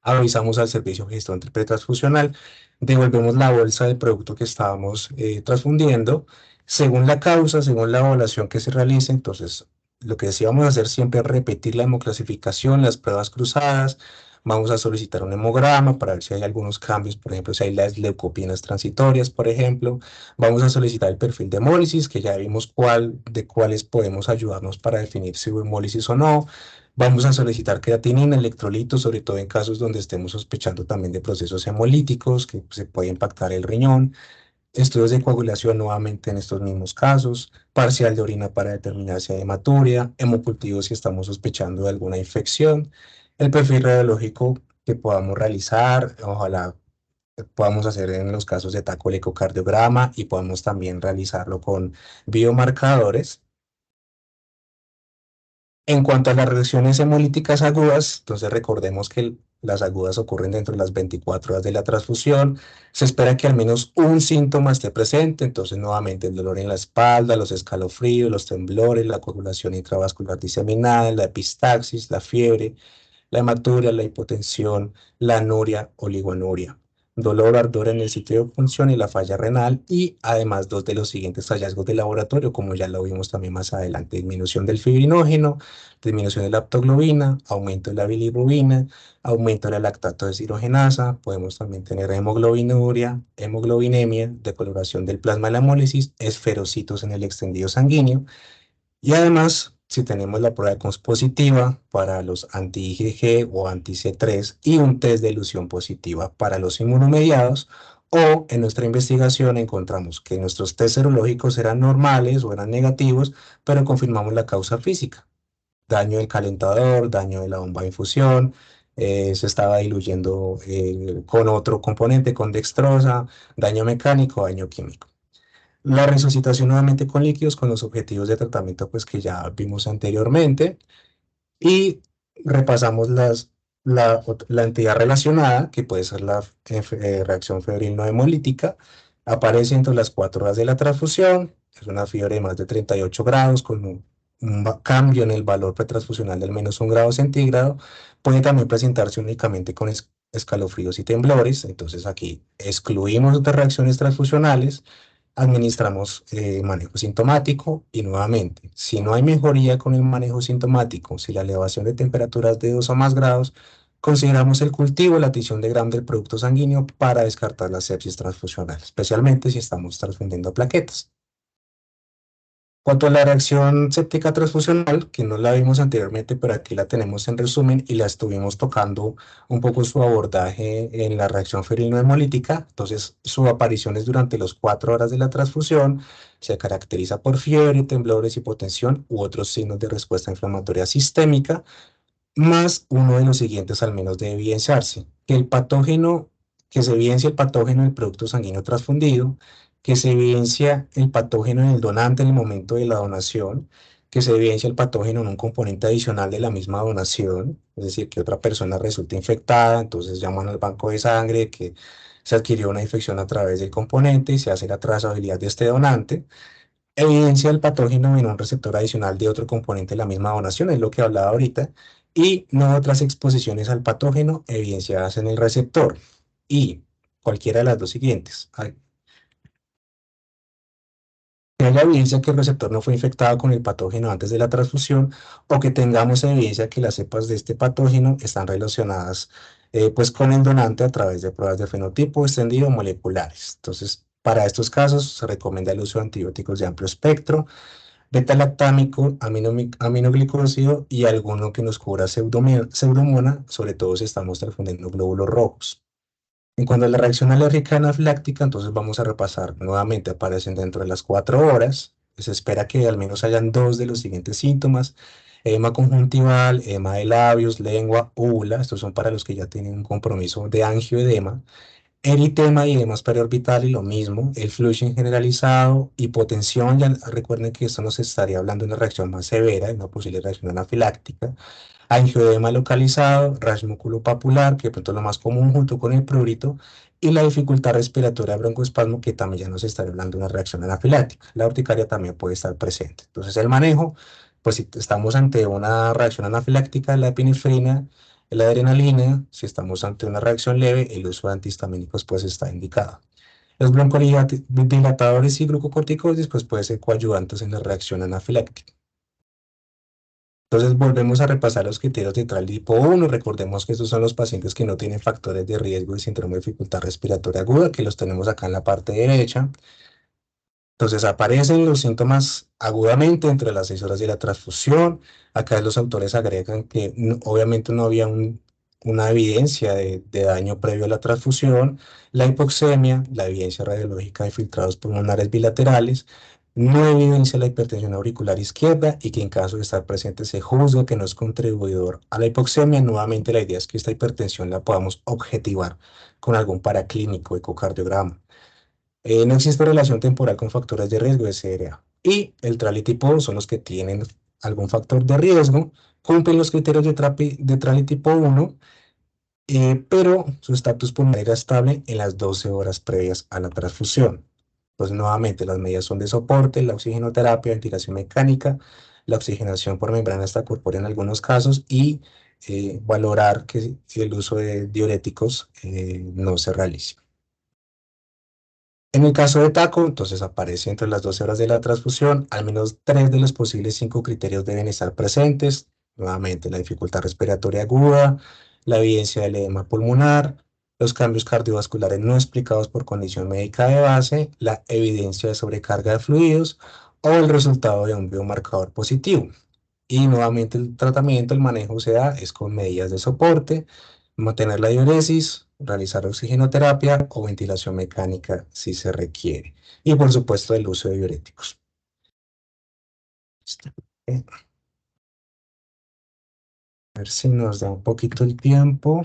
Avisamos al servicio de gestión pretransfusional, devolvemos la bolsa del producto que estábamos transfundiendo, según la causa, según la evaluación que se realice. Entonces, lo que decíamos hacer siempre es repetir la hemoclasificación, las pruebas cruzadas. Vamos a solicitar un hemograma para ver si hay algunos cambios, por ejemplo, si hay las leucopinas transitorias, por ejemplo. Vamos a solicitar el perfil de hemólisis, que ya vimos de cuáles podemos ayudarnos para definir si hubo hemólisis o no. Vamos a solicitar creatinina, electrolitos, sobre todo en casos donde estemos sospechando también de procesos hemolíticos que se puede impactar el riñón. Estudios de coagulación nuevamente en estos mismos casos, parcial de orina para determinar si hay hematuria, hemocultivo si estamos sospechando de alguna infección, el perfil radiológico que podamos realizar, ojalá podamos hacer en los casos de TAC o ecocardiograma y podamos también realizarlo con biomarcadores. En cuanto a las reacciones hemolíticas agudas, entonces recordemos que las agudas ocurren dentro de las 24 horas de la transfusión. Se espera que al menos un síntoma esté presente, entonces nuevamente el dolor en la espalda, los escalofríos, los temblores, la coagulación intravascular diseminada, la epistaxis, la fiebre, la hematuria, la hipotensión, la anuria, oligoanuria, dolor o ardor en el sitio de función y la falla renal, y además dos de los siguientes hallazgos de laboratorio, como ya lo vimos también más adelante: disminución del fibrinógeno, disminución de la aptoglobina, aumento de la bilirrubina, aumento de la lactato deshidrogenasa. Podemos también tener hemoglobinuria, hemoglobinemia, decoloración del plasma de la hemólisis, esferocitos en el extendido sanguíneo. Y además, si tenemos la prueba de Cons positiva para los anti-IgG o anti-C3 y un test de elusión positiva para los inmunomediados, o en nuestra investigación encontramos que nuestros test serológicos eran normales o eran negativos, pero confirmamos la causa física: daño del calentador, daño de la bomba de infusión, se estaba diluyendo con otro componente, con dextrosa, daño mecánico, daño químico. La resucitación nuevamente con líquidos con los objetivos de tratamiento pues que ya vimos anteriormente, y repasamos la entidad relacionada, que puede ser la reacción febril no hemolítica. Aparece entre las 4 horas de la transfusión, es una fiebre de más de 38 grados con un cambio en el valor pretransfusional del menos 1 grado centígrado. Puede también presentarse únicamente con escalofríos y temblores. Entonces aquí excluimos de reacciones transfusionales, administramos manejo sintomático, y nuevamente, si no hay mejoría con el manejo sintomático, si la elevación de temperaturas de 2 o más grados, consideramos el cultivo, la adición de Gram del producto sanguíneo para descartar la sepsis transfusional, especialmente si estamos transfundiendo plaquetas. Cuanto a la reacción séptica transfusional, que no la vimos anteriormente, pero aquí la tenemos en resumen y la estuvimos tocando un poco su abordaje en la reacción febril no hemolítica. Entonces, su aparición es durante las 4 horas de la transfusión, se caracteriza por fiebre, temblores, hipotensión u otros signos de respuesta inflamatoria sistémica, más uno de los siguientes al menos debe evidenciarse: que se evidencia el patógeno del producto sanguíneo transfundido, que se evidencia el patógeno en el donante en el momento de la donación, que se evidencia el patógeno en un componente adicional de la misma donación, es decir, que otra persona resulta infectada, entonces llaman al banco de sangre, que se adquirió una infección a través del componente y se hace la trazabilidad de este donante. Evidencia el patógeno en un receptor adicional de otro componente de la misma donación, es lo que hablaba ahorita, y no otras exposiciones al patógeno evidenciadas en el receptor. Y cualquiera de las dos siguientes: que haya evidencia que el receptor no fue infectado con el patógeno antes de la transfusión, o que tengamos evidencia que las cepas de este patógeno están relacionadas pues con el donante a través de pruebas de fenotipo extendido moleculares. Entonces, para estos casos se recomienda el uso de antibióticos de amplio espectro, beta-lactámico, aminoglicosídeo y alguno que nos cubra pseudomona, sobre todo si estamos transfundiendo glóbulos rojos. En cuanto a la reacción alérgica anafiláctica, entonces vamos a repasar nuevamente: aparecen dentro de las 4 horas, Se espera que al menos hayan 2 de los siguientes síntomas: edema conjuntival, edema de labios, lengua, úvula. Estos son para los que ya tienen un compromiso de angioedema. Eritema y edemas periorbitales, y lo mismo, el flushing generalizado, hipotensión. Ya recuerden que esto nos estaría hablando de una reacción más severa, de una posible reacción anafiláctica. Angioedema localizado, rash papular, que de pronto es lo más común junto con el prurito, y la dificultad respiratoria broncoespasmo, que también ya nos estaría hablando de una reacción anafiláctica. La urticaria también puede estar presente. Entonces el manejo, pues si estamos ante una reacción anafiláctica, la epinefrina, la adrenalina. Si estamos ante una reacción leve, el uso de antihistamínicos pues está indicado. Los broncodilatadores y glucocorticoides pues pueden ser coadyuvantes en la reacción anafiláctica. Entonces volvemos a repasar los criterios de trial tipo 1. Recordemos que estos son los pacientes que no tienen factores de riesgo de síndrome de dificultad respiratoria aguda, que los tenemos acá en la parte derecha. Entonces aparecen los síntomas agudamente entre las 6 horas de la transfusión. Acá los autores agregan que obviamente no había una evidencia de daño previo a la transfusión, la hipoxemia, la evidencia radiológica de filtrados pulmonares bilaterales, no evidencia la hipertensión auricular izquierda, y que en caso de estar presente se juzga que no es contribuidor a la hipoxemia. Nuevamente la idea es que esta hipertensión la podamos objetivar con algún paraclínico, ecocardiograma. No existe relación temporal con factores de riesgo de CRA. Y el TRALI tipo 2 son los que tienen algún factor de riesgo, cumplen los criterios de TRALI tipo 1, pero su estatus pulmonar era estable en las 12 horas previas a la transfusión. Pues nuevamente las medidas son de soporte, la oxigenoterapia, ventilación mecánica, la oxigenación por membrana extracorpórea en algunos casos, y valorar que el uso de diuréticos no se realice. En el caso de TACO, entonces aparece entre las 12 horas de la transfusión, al menos 3 de los posibles 5 criterios deben estar presentes. Nuevamente, la dificultad respiratoria aguda, la evidencia del edema pulmonar, los cambios cardiovasculares no explicados por condición médica de base, la evidencia de sobrecarga de fluidos o el resultado de un biomarcador positivo. Y nuevamente el tratamiento, el manejo se da es con medidas de soporte, mantener la diuresis, realizar oxigenoterapia o ventilación mecánica si se requiere. Y por supuesto el uso de diuréticos. A ver si nos da un poquito el tiempo.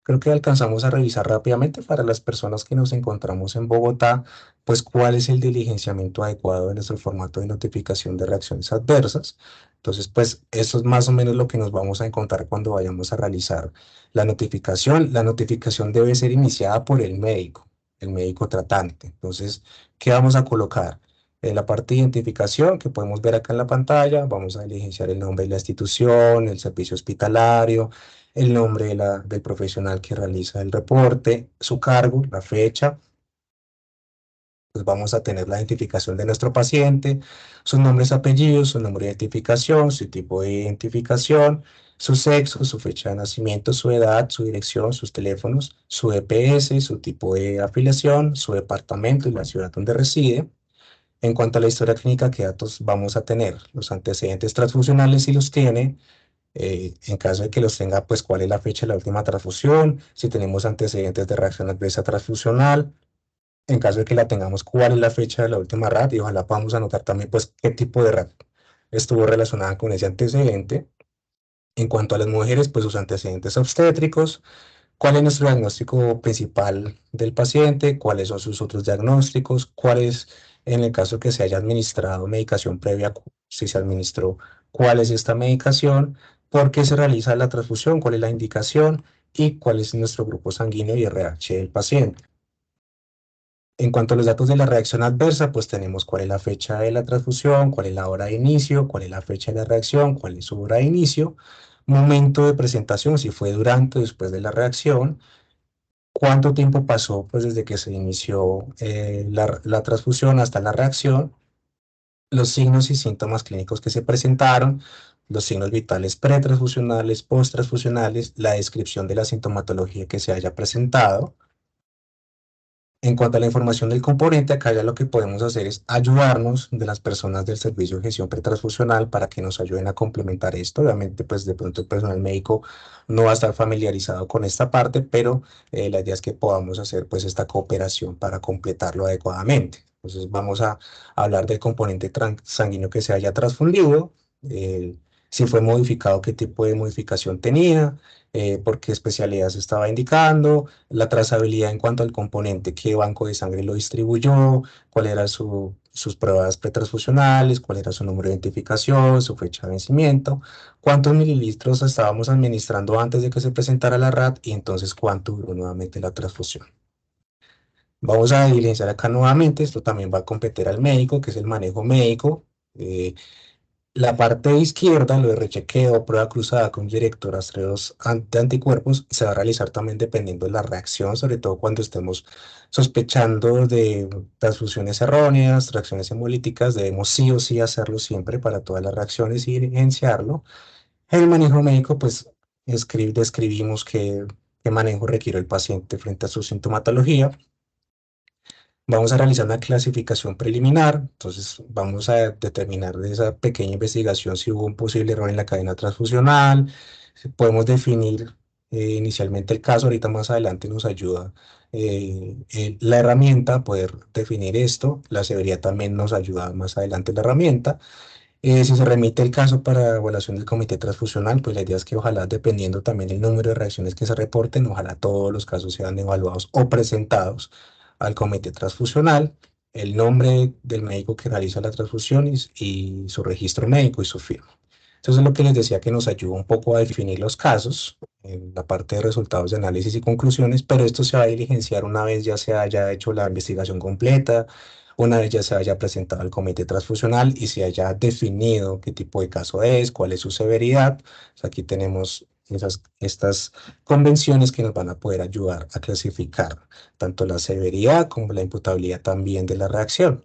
Creo que alcanzamos a revisar rápidamente para las personas que nos encontramos en Bogotá, pues cuál es el diligenciamiento adecuado de nuestro formato de notificación de reacciones adversas. Entonces, pues eso es más o menos lo que nos vamos a encontrar cuando vayamos a realizar la notificación. La notificación debe ser iniciada por el médico tratante. Entonces, ¿qué vamos a colocar? En la parte de identificación que podemos ver acá en la pantalla, vamos a diligenciar el nombre de la institución, el servicio hospitalario, el nombre del profesional que realiza el reporte, su cargo, la fecha. Pues vamos a tener la identificación de nuestro paciente, sus nombres, apellidos, su número de identificación, su tipo de identificación, su sexo, su fecha de nacimiento, su edad, su dirección, sus teléfonos, su EPS, su tipo de afiliación, su departamento y la ciudad donde reside. En cuanto a la historia clínica, ¿qué datos vamos a tener? Los antecedentes transfusionales, si los tiene. En caso de que los tenga, pues cuál es la fecha de la última transfusión, si tenemos antecedentes de reacción adversa transfusional. En caso de que la tengamos, cuál es la fecha de la última RAT, y ojalá podamos anotar también pues qué tipo de RAT estuvo relacionada con ese antecedente. En cuanto a las mujeres, pues sus antecedentes obstétricos, cuál es nuestro diagnóstico principal del paciente, cuáles son sus otros diagnósticos, cuál es, en el caso que se haya administrado medicación previa, si se administró, cuál es esta medicación, por qué se realiza la transfusión, cuál es la indicación y cuál es nuestro grupo sanguíneo y RH del paciente. En cuanto a los datos de la reacción adversa, pues tenemos cuál es la fecha de la transfusión, cuál es la hora de inicio, cuál es la fecha de la reacción, cuál es su hora de inicio, momento de presentación, si fue durante o después de la reacción, cuánto tiempo pasó pues desde que se inició la transfusión hasta la reacción, los signos y síntomas clínicos que se presentaron, los signos vitales pretransfusionales, posttransfusionales, la descripción de la sintomatología que se haya presentado. En cuanto a la información del componente, acá ya lo que podemos hacer es ayudarnos de las personas del servicio de gestión pretransfusional para que nos ayuden a complementar esto. Obviamente, pues de pronto el personal médico no va a estar familiarizado con esta parte, pero la idea es que podamos hacer pues esta cooperación para completarlo adecuadamente. Entonces vamos a hablar del componente sanguíneo que se haya transfundido, si fue modificado, qué tipo de modificación tenía, por qué especialidad se estaba indicando, la trazabilidad en cuanto al componente, qué banco de sangre lo distribuyó, cuál era sus pruebas pretransfusionales, cuál era su número de identificación, su fecha de vencimiento, cuántos mililitros estábamos administrando antes de que se presentara la RAT y entonces cuánto duró nuevamente la transfusión. Vamos a diligenciar acá nuevamente, esto también va a competir al médico, que es el manejo médico. La parte izquierda, lo de rechequeo, prueba cruzada con director rastreos de anticuerpos, se va a realizar también dependiendo de la reacción, sobre todo cuando estemos sospechando de transfusiones erróneas, reacciones hemolíticas, debemos sí o sí hacerlo siempre para todas las reacciones y diligenciarlo. El manejo médico, pues describimos qué manejo requiere el paciente frente a su sintomatología. Vamos a realizar una clasificación preliminar, entonces vamos a determinar de esa pequeña investigación si hubo un posible error en la cadena transfusional, si podemos definir inicialmente el caso, ahorita más adelante nos ayuda la herramienta a poder definir esto, la severidad también nos ayuda más adelante la herramienta. Si se remite el caso para evaluación del comité transfusional, pues la idea es que ojalá, dependiendo también el número de reacciones que se reporten, ojalá todos los casos sean evaluados o presentados al comité transfusional, el nombre del médico que realiza la transfusión y su registro médico y su firma. Entonces, lo que les decía que nos ayuda un poco a definir los casos en la parte de resultados de análisis y conclusiones, pero esto se va a diligenciar una vez ya se haya hecho la investigación completa, una vez ya se haya presentado al comité transfusional y se haya definido qué tipo de caso es, cuál es su severidad. Pues aquí tenemos estas convenciones que nos van a poder ayudar a clasificar tanto la severidad como la imputabilidad también de la reacción.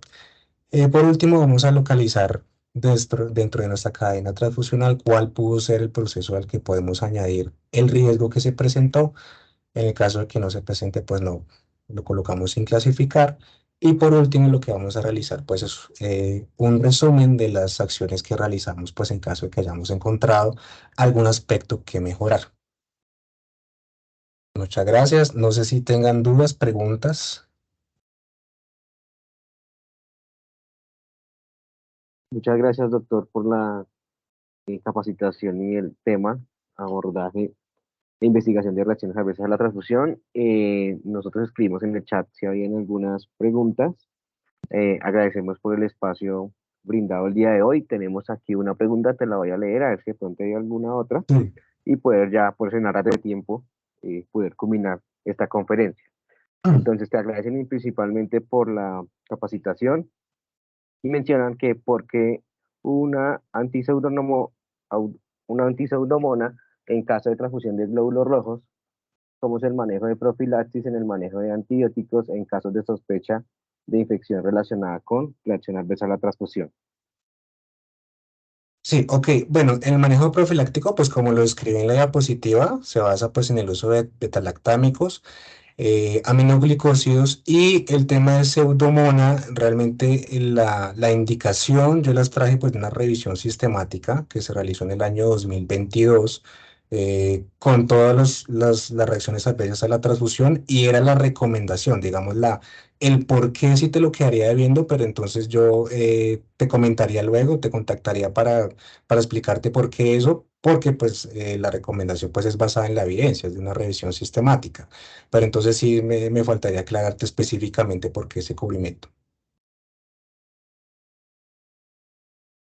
Por último, vamos a localizar dentro de nuestra cadena transfusional cuál pudo ser el proceso al que podemos añadir el riesgo que se presentó. En el caso de que no se presente, pues no, lo colocamos sin clasificar. Y por último, lo que vamos a realizar, pues es un resumen de las acciones que realizamos, pues en caso de que hayamos encontrado algún aspecto que mejorar. Muchas gracias. No sé si tengan dudas, preguntas. Muchas gracias, doctor, por la capacitación y el tema, abordaje de investigación de reacciones adversas a la transfusión. Nosotros escribimos en el chat si habían algunas preguntas. Agradecemos por el espacio brindado el día de hoy. Tenemos aquí una pregunta, te la voy a leer, a ver si de pronto hay alguna otra, Sí. y poder ya, por cenar de tiempo, poder culminar esta conferencia. Entonces, te agradecen principalmente por la capacitación y mencionan que porque una una antiseudomona en caso de transfusión de glóbulos rojos, como es el manejo de profilaxis en el manejo de antibióticos en casos de sospecha de infección relacionada con reacción adversa a la transfusión. Sí, ok. Bueno, en el manejo profiláctico, pues como lo describí en la diapositiva, se basa pues en el uso de betalactámicos, aminoglicósidos y el tema de pseudomona, realmente la indicación yo las traje pues de una revisión sistemática que se realizó en el año 2022 con todas las reacciones adversas a la transfusión y era la recomendación, digamos, el por qué sí te lo quedaría debiendo, pero entonces yo te comentaría luego, te contactaría para explicarte por qué eso, porque pues la recomendación pues es basada en la evidencia, es de una revisión sistemática. Pero entonces sí me faltaría aclararte específicamente por qué ese cubrimiento.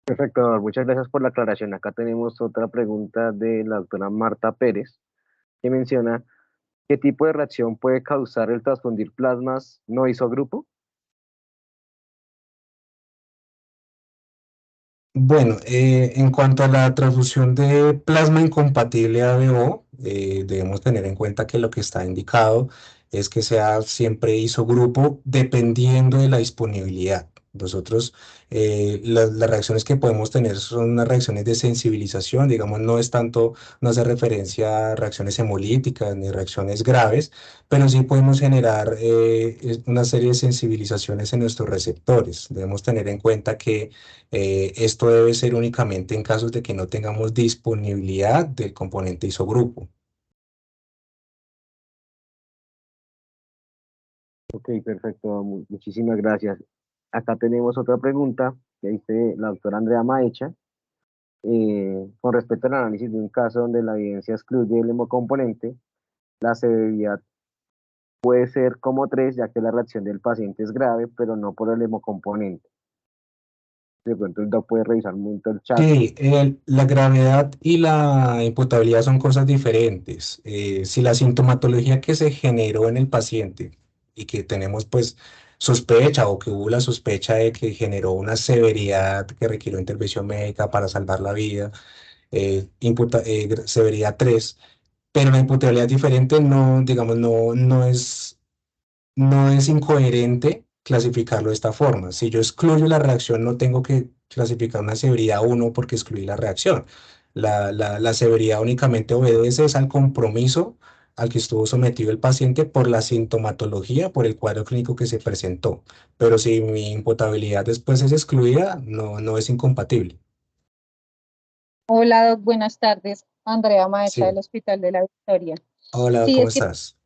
Perfecto, doctor. Muchas gracias por la aclaración. Acá tenemos otra pregunta de la doctora Marta Pérez, que menciona qué tipo de reacción puede causar el transfundir plasmas no isogrupo. Bueno, en cuanto a la transfusión de plasma incompatible ABO, debemos tener en cuenta que lo que está indicado es que sea siempre isogrupo dependiendo de la disponibilidad. Nosotros, las reacciones que podemos tener son unas reacciones de sensibilización, digamos, no es tanto, no hace referencia a reacciones hemolíticas ni reacciones graves, pero sí podemos generar una serie de sensibilizaciones en nuestros receptores. Debemos tener en cuenta que esto debe ser únicamente en casos de que no tengamos disponibilidad del componente isogrupo. Ok, perfecto. Muchísimas gracias. Acá tenemos otra pregunta que dice la doctora Andrea Maecha, con respecto al análisis de un caso donde la evidencia excluye el hemocomponente, la severidad puede ser como 3, ya que la reacción del paciente es grave, pero no por el hemocomponente. De pronto el doc puede revisar mucho el chat. Sí, la gravedad y la imputabilidad son cosas diferentes. Si la sintomatología que se generó en el paciente y que tenemos pues sospecha o que hubo la sospecha de que generó una severidad que requirió intervención médica para salvar la vida, severidad 3, pero la imputabilidad diferente no, digamos, no es incoherente clasificarlo de esta forma. Si yo excluyo la reacción, no tengo que clasificar una severidad 1 porque excluí la reacción. La severidad únicamente obedece es al compromiso al que estuvo sometido el paciente por la sintomatología, por el cuadro clínico que se presentó. Pero si mi imputabilidad después es excluida, no es incompatible. Hola, Doc, buenas tardes. Andrea Maecha del Sí. Hospital de la Victoria. Hola, Sí, ¿cómo es que estás?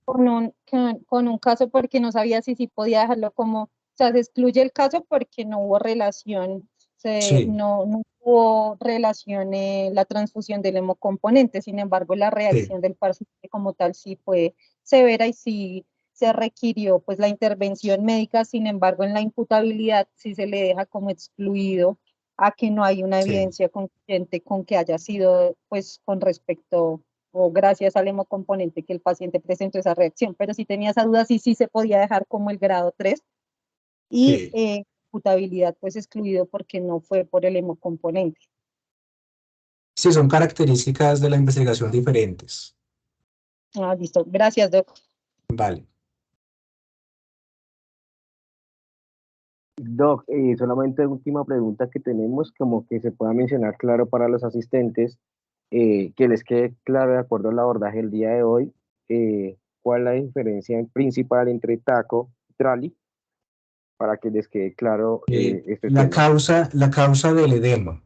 con un caso porque no sabía si podía dejarlo como, o sea, se excluye el caso porque no hubo relación, Sí, no hubo relación la transfusión del hemocomponente, sin embargo, la sí, reacción del paciente como tal sí fue severa y sí se requirió pues la intervención médica, sin embargo, en la imputabilidad sí se le deja como excluido a que no hay una sí. evidencia concluyente con que haya sido pues con respecto o gracias al hemocomponente que el paciente presentó esa reacción. Pero si tenía esa duda, sí se podía dejar como el grado 3 y Sí. imputabilidad pues excluido porque no fue por el hemocomponente. Sí, son características de la investigación diferentes. Ah, listo. Gracias, Doc. Vale. Doc, solamente última pregunta que tenemos, como que se pueda mencionar claro para los asistentes, que les quede claro de acuerdo al abordaje del día de hoy, cuál es la diferencia principal entre TACO y TRALI, para que les quede claro este La tema. causa del edema.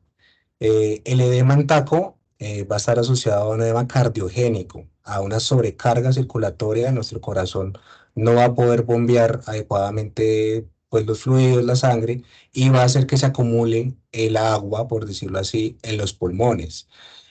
El edema en taco va a estar asociado a un edema cardiogénico, a una sobrecarga circulatoria de nuestro corazón. No va a poder bombear adecuadamente pues, los fluidos, la sangre, y va a hacer que se acumule el agua, por decirlo así, en los pulmones.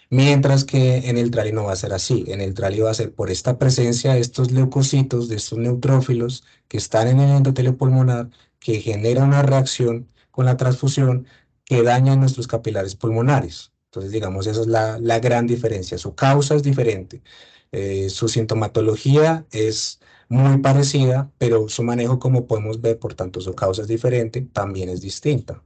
Mientras que en el trali no va a ser así. En el trali va a ser por esta presencia de estos leucocitos, de estos neutrófilos que están en el endotelio pulmonar, que genera una reacción con la transfusión que dañan nuestros capilares pulmonares. Entonces, digamos, esa es la gran diferencia. Su causa es diferente. Su sintomatología es muy parecida, pero su manejo, como podemos ver, por tanto, su causa es diferente, también es distinta.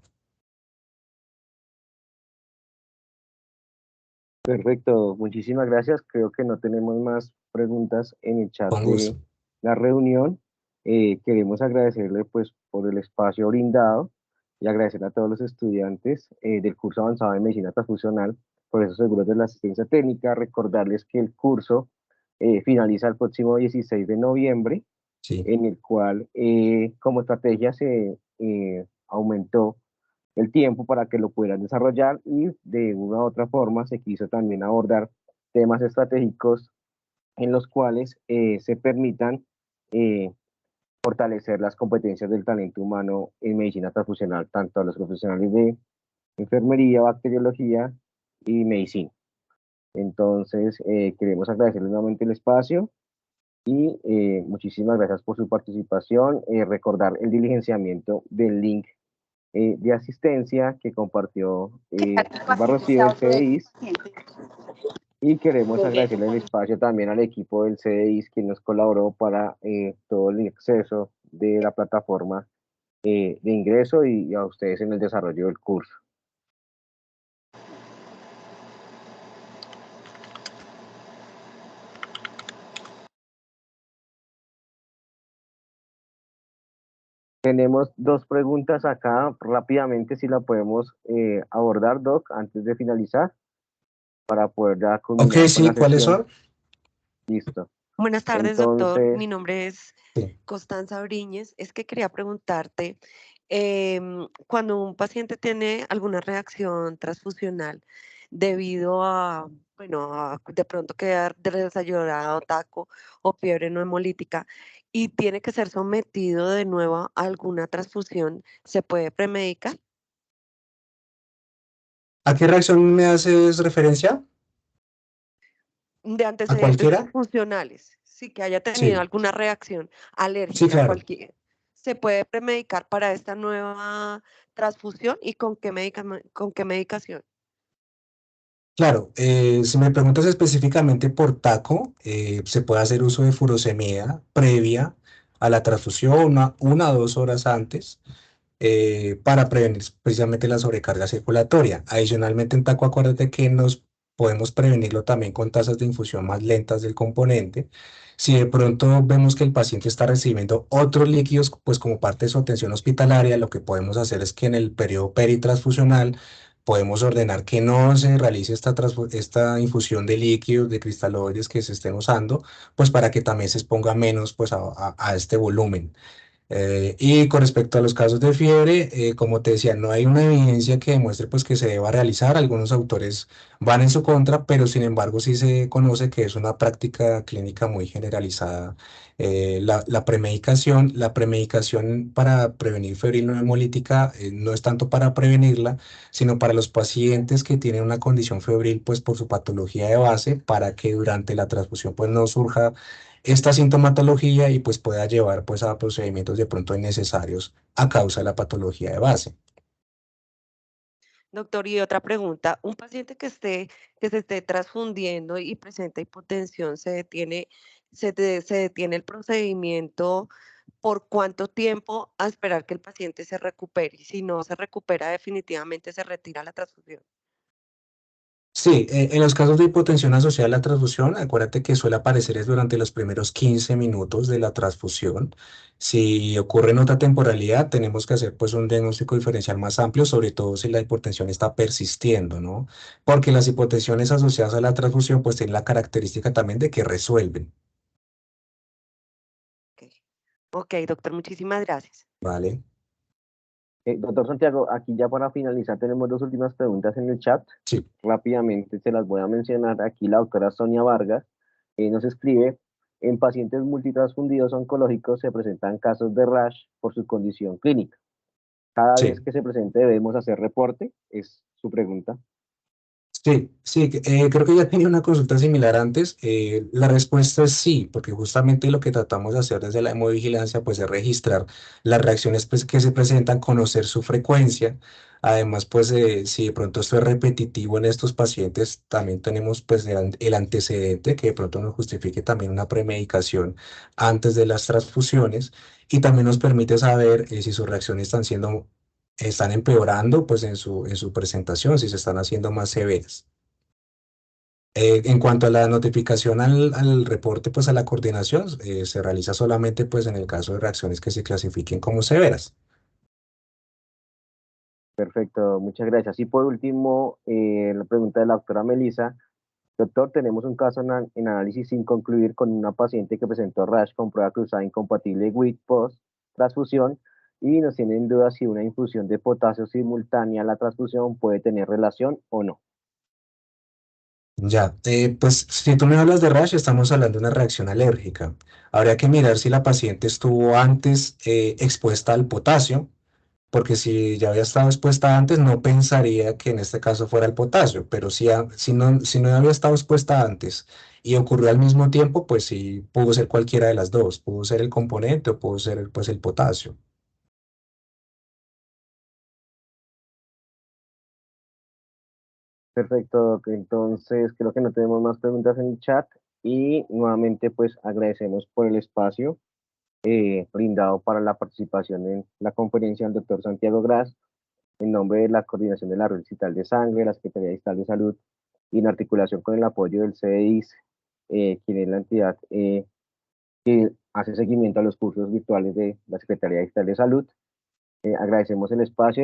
Perfecto, muchísimas gracias. Creo que no tenemos más preguntas en el chat Con de gusto. la reunión. Queremos agradecerle pues por el espacio brindado y agradecer a todos los estudiantes del curso avanzado de medicina transfusional por esos seguros de la asistencia técnica. Recordarles que el curso finaliza el próximo 16 de noviembre, Sí. en el cual como estrategia se aumentó el tiempo para que lo pudieran desarrollar y de una u otra forma se quiso también abordar temas estratégicos en los cuales se permitan eh, fortalecer las competencias del talento humano en medicina transfusional, tanto a los profesionales de enfermería, bacteriología y medicina. Entonces, queremos agradecerles nuevamente el espacio y muchísimas gracias por su participación. Recordar el diligenciamiento del link de asistencia que compartió Álvaro Rocío del CDIS, y queremos agradecerle el espacio también al equipo del CDIS que nos colaboró para todo el acceso de la plataforma de ingreso y a ustedes en el desarrollo del curso. Tenemos dos preguntas acá rápidamente, si la podemos abordar, Doc, antes de finalizar, para poder ya Ok, culminar con sí, la ¿cuáles sesión. son? Listo. Buenas tardes, doctor. Entonces, Mi nombre es Sí. Constanza Briñes. Es que quería preguntarte, cuando un paciente tiene alguna reacción transfusional, debido a, bueno, de pronto quedar desayunado, taco o fiebre no hemolítica y tiene que ser sometido de nuevo a alguna transfusión, ¿se puede premedicar? ¿A qué reacción me haces referencia? De ¿A antecedentes cualquiera? transfusionales, sí, que haya tenido Sí, alguna reacción sí, alérgica, claro. cualquier. ¿Se puede premedicar para esta nueva transfusión y con qué con qué medicación? Claro, si me preguntas específicamente por taco, se puede hacer uso de furosemida previa a la transfusión, una o 2 horas antes, para prevenir precisamente la sobrecarga circulatoria. Adicionalmente, en taco, acuérdate que nos podemos prevenirlo también con tasas de infusión más lentas del componente. Si de pronto vemos que el paciente está recibiendo otros líquidos, pues como parte de su atención hospitalaria, lo que podemos hacer es que en el periodo peritransfusional podemos ordenar que no se realice esta infusión de líquidos, de cristaloides que se estén usando, pues para que también se exponga menos pues, a este volumen. Y con respecto a los casos de fiebre, como te decía, no hay una evidencia que demuestre pues, que se deba realizar. Algunos autores van en su contra, pero sin embargo sí se conoce que es una práctica clínica muy generalizada. La premedicación para prevenir febril no hemolítica no es tanto para prevenirla, sino para los pacientes que tienen una condición febril pues, por su patología de base, para que durante la transfusión pues, no surja esta sintomatología y pues pueda llevar pues a procedimientos de pronto innecesarios a causa de la patología de base. Doctor, y otra pregunta, un paciente que se esté transfundiendo y presenta hipotensión, se detiene el procedimiento por cuánto tiempo a esperar que el paciente se recupere. Y si no se recupera, definitivamente se retira la transfusión. Sí, en los casos de hipotensión asociada a la transfusión, acuérdate que suele aparecer es durante los primeros 15 minutos de la transfusión. Si ocurre en otra temporalidad, tenemos que hacer pues un diagnóstico diferencial más amplio, sobre todo si la hipotensión está persistiendo, ¿no? Porque las hipotensiones asociadas a la transfusión pues tienen la característica también de que resuelven, Ok, ok, doctor, muchísimas gracias. ¿vale? Doctor Santiago, aquí ya para finalizar tenemos dos últimas preguntas en el chat. Sí. Rápidamente se las voy a mencionar. Aquí la doctora Sonia Vargas nos escribe, en pacientes multitransfundidos oncológicos se presentan casos de rash por su condición clínica. Cada vez Sí. que se presente debemos hacer reporte, es su pregunta. Sí, sí, creo que ya tenía una consulta similar antes. La respuesta es sí, porque justamente lo que tratamos de hacer desde la hemovigilancia, pues es registrar las reacciones pues, que se presentan, conocer su frecuencia. Además, pues si de pronto esto es repetitivo en estos pacientes, también tenemos pues el antecedente que de pronto nos justifique también una premedicación antes de las transfusiones y también nos permite saber si sus reacciones están empeorando pues en su presentación, si se están haciendo más severas. En cuanto a la notificación al reporte, pues a la coordinación, se realiza solamente pues en el caso de reacciones que se clasifiquen como severas. Perfecto, muchas gracias. Y por último, la pregunta de la doctora Melissa. Doctor, tenemos un caso en análisis sin concluir con una paciente que presentó rash con prueba cruzada incompatible with post transfusión y nos tienen dudas si una infusión de potasio simultánea a la transfusión puede tener relación o no. Ya, pues si tú me hablas de rash, estamos hablando de una reacción alérgica. Habría que mirar si la paciente estuvo antes expuesta al potasio, porque si ya había estado expuesta antes, no pensaría que en este caso fuera el potasio, pero si no había estado expuesta antes y ocurrió al mismo tiempo, pues sí, pudo ser cualquiera de las dos, pudo ser el componente o pudo ser pues el potasio. Perfecto, Doc. Entonces creo que no tenemos más preguntas en el chat y nuevamente pues agradecemos por el espacio brindado para la participación en la conferencia del doctor Santiago Gras en nombre de la Coordinación de la Red Digital de Sangre, la Secretaría Digital de Salud y en articulación con el apoyo del CDIS, quien es la entidad que hace seguimiento a los cursos virtuales de la Secretaría Digital de Salud. Agradecemos el espacio.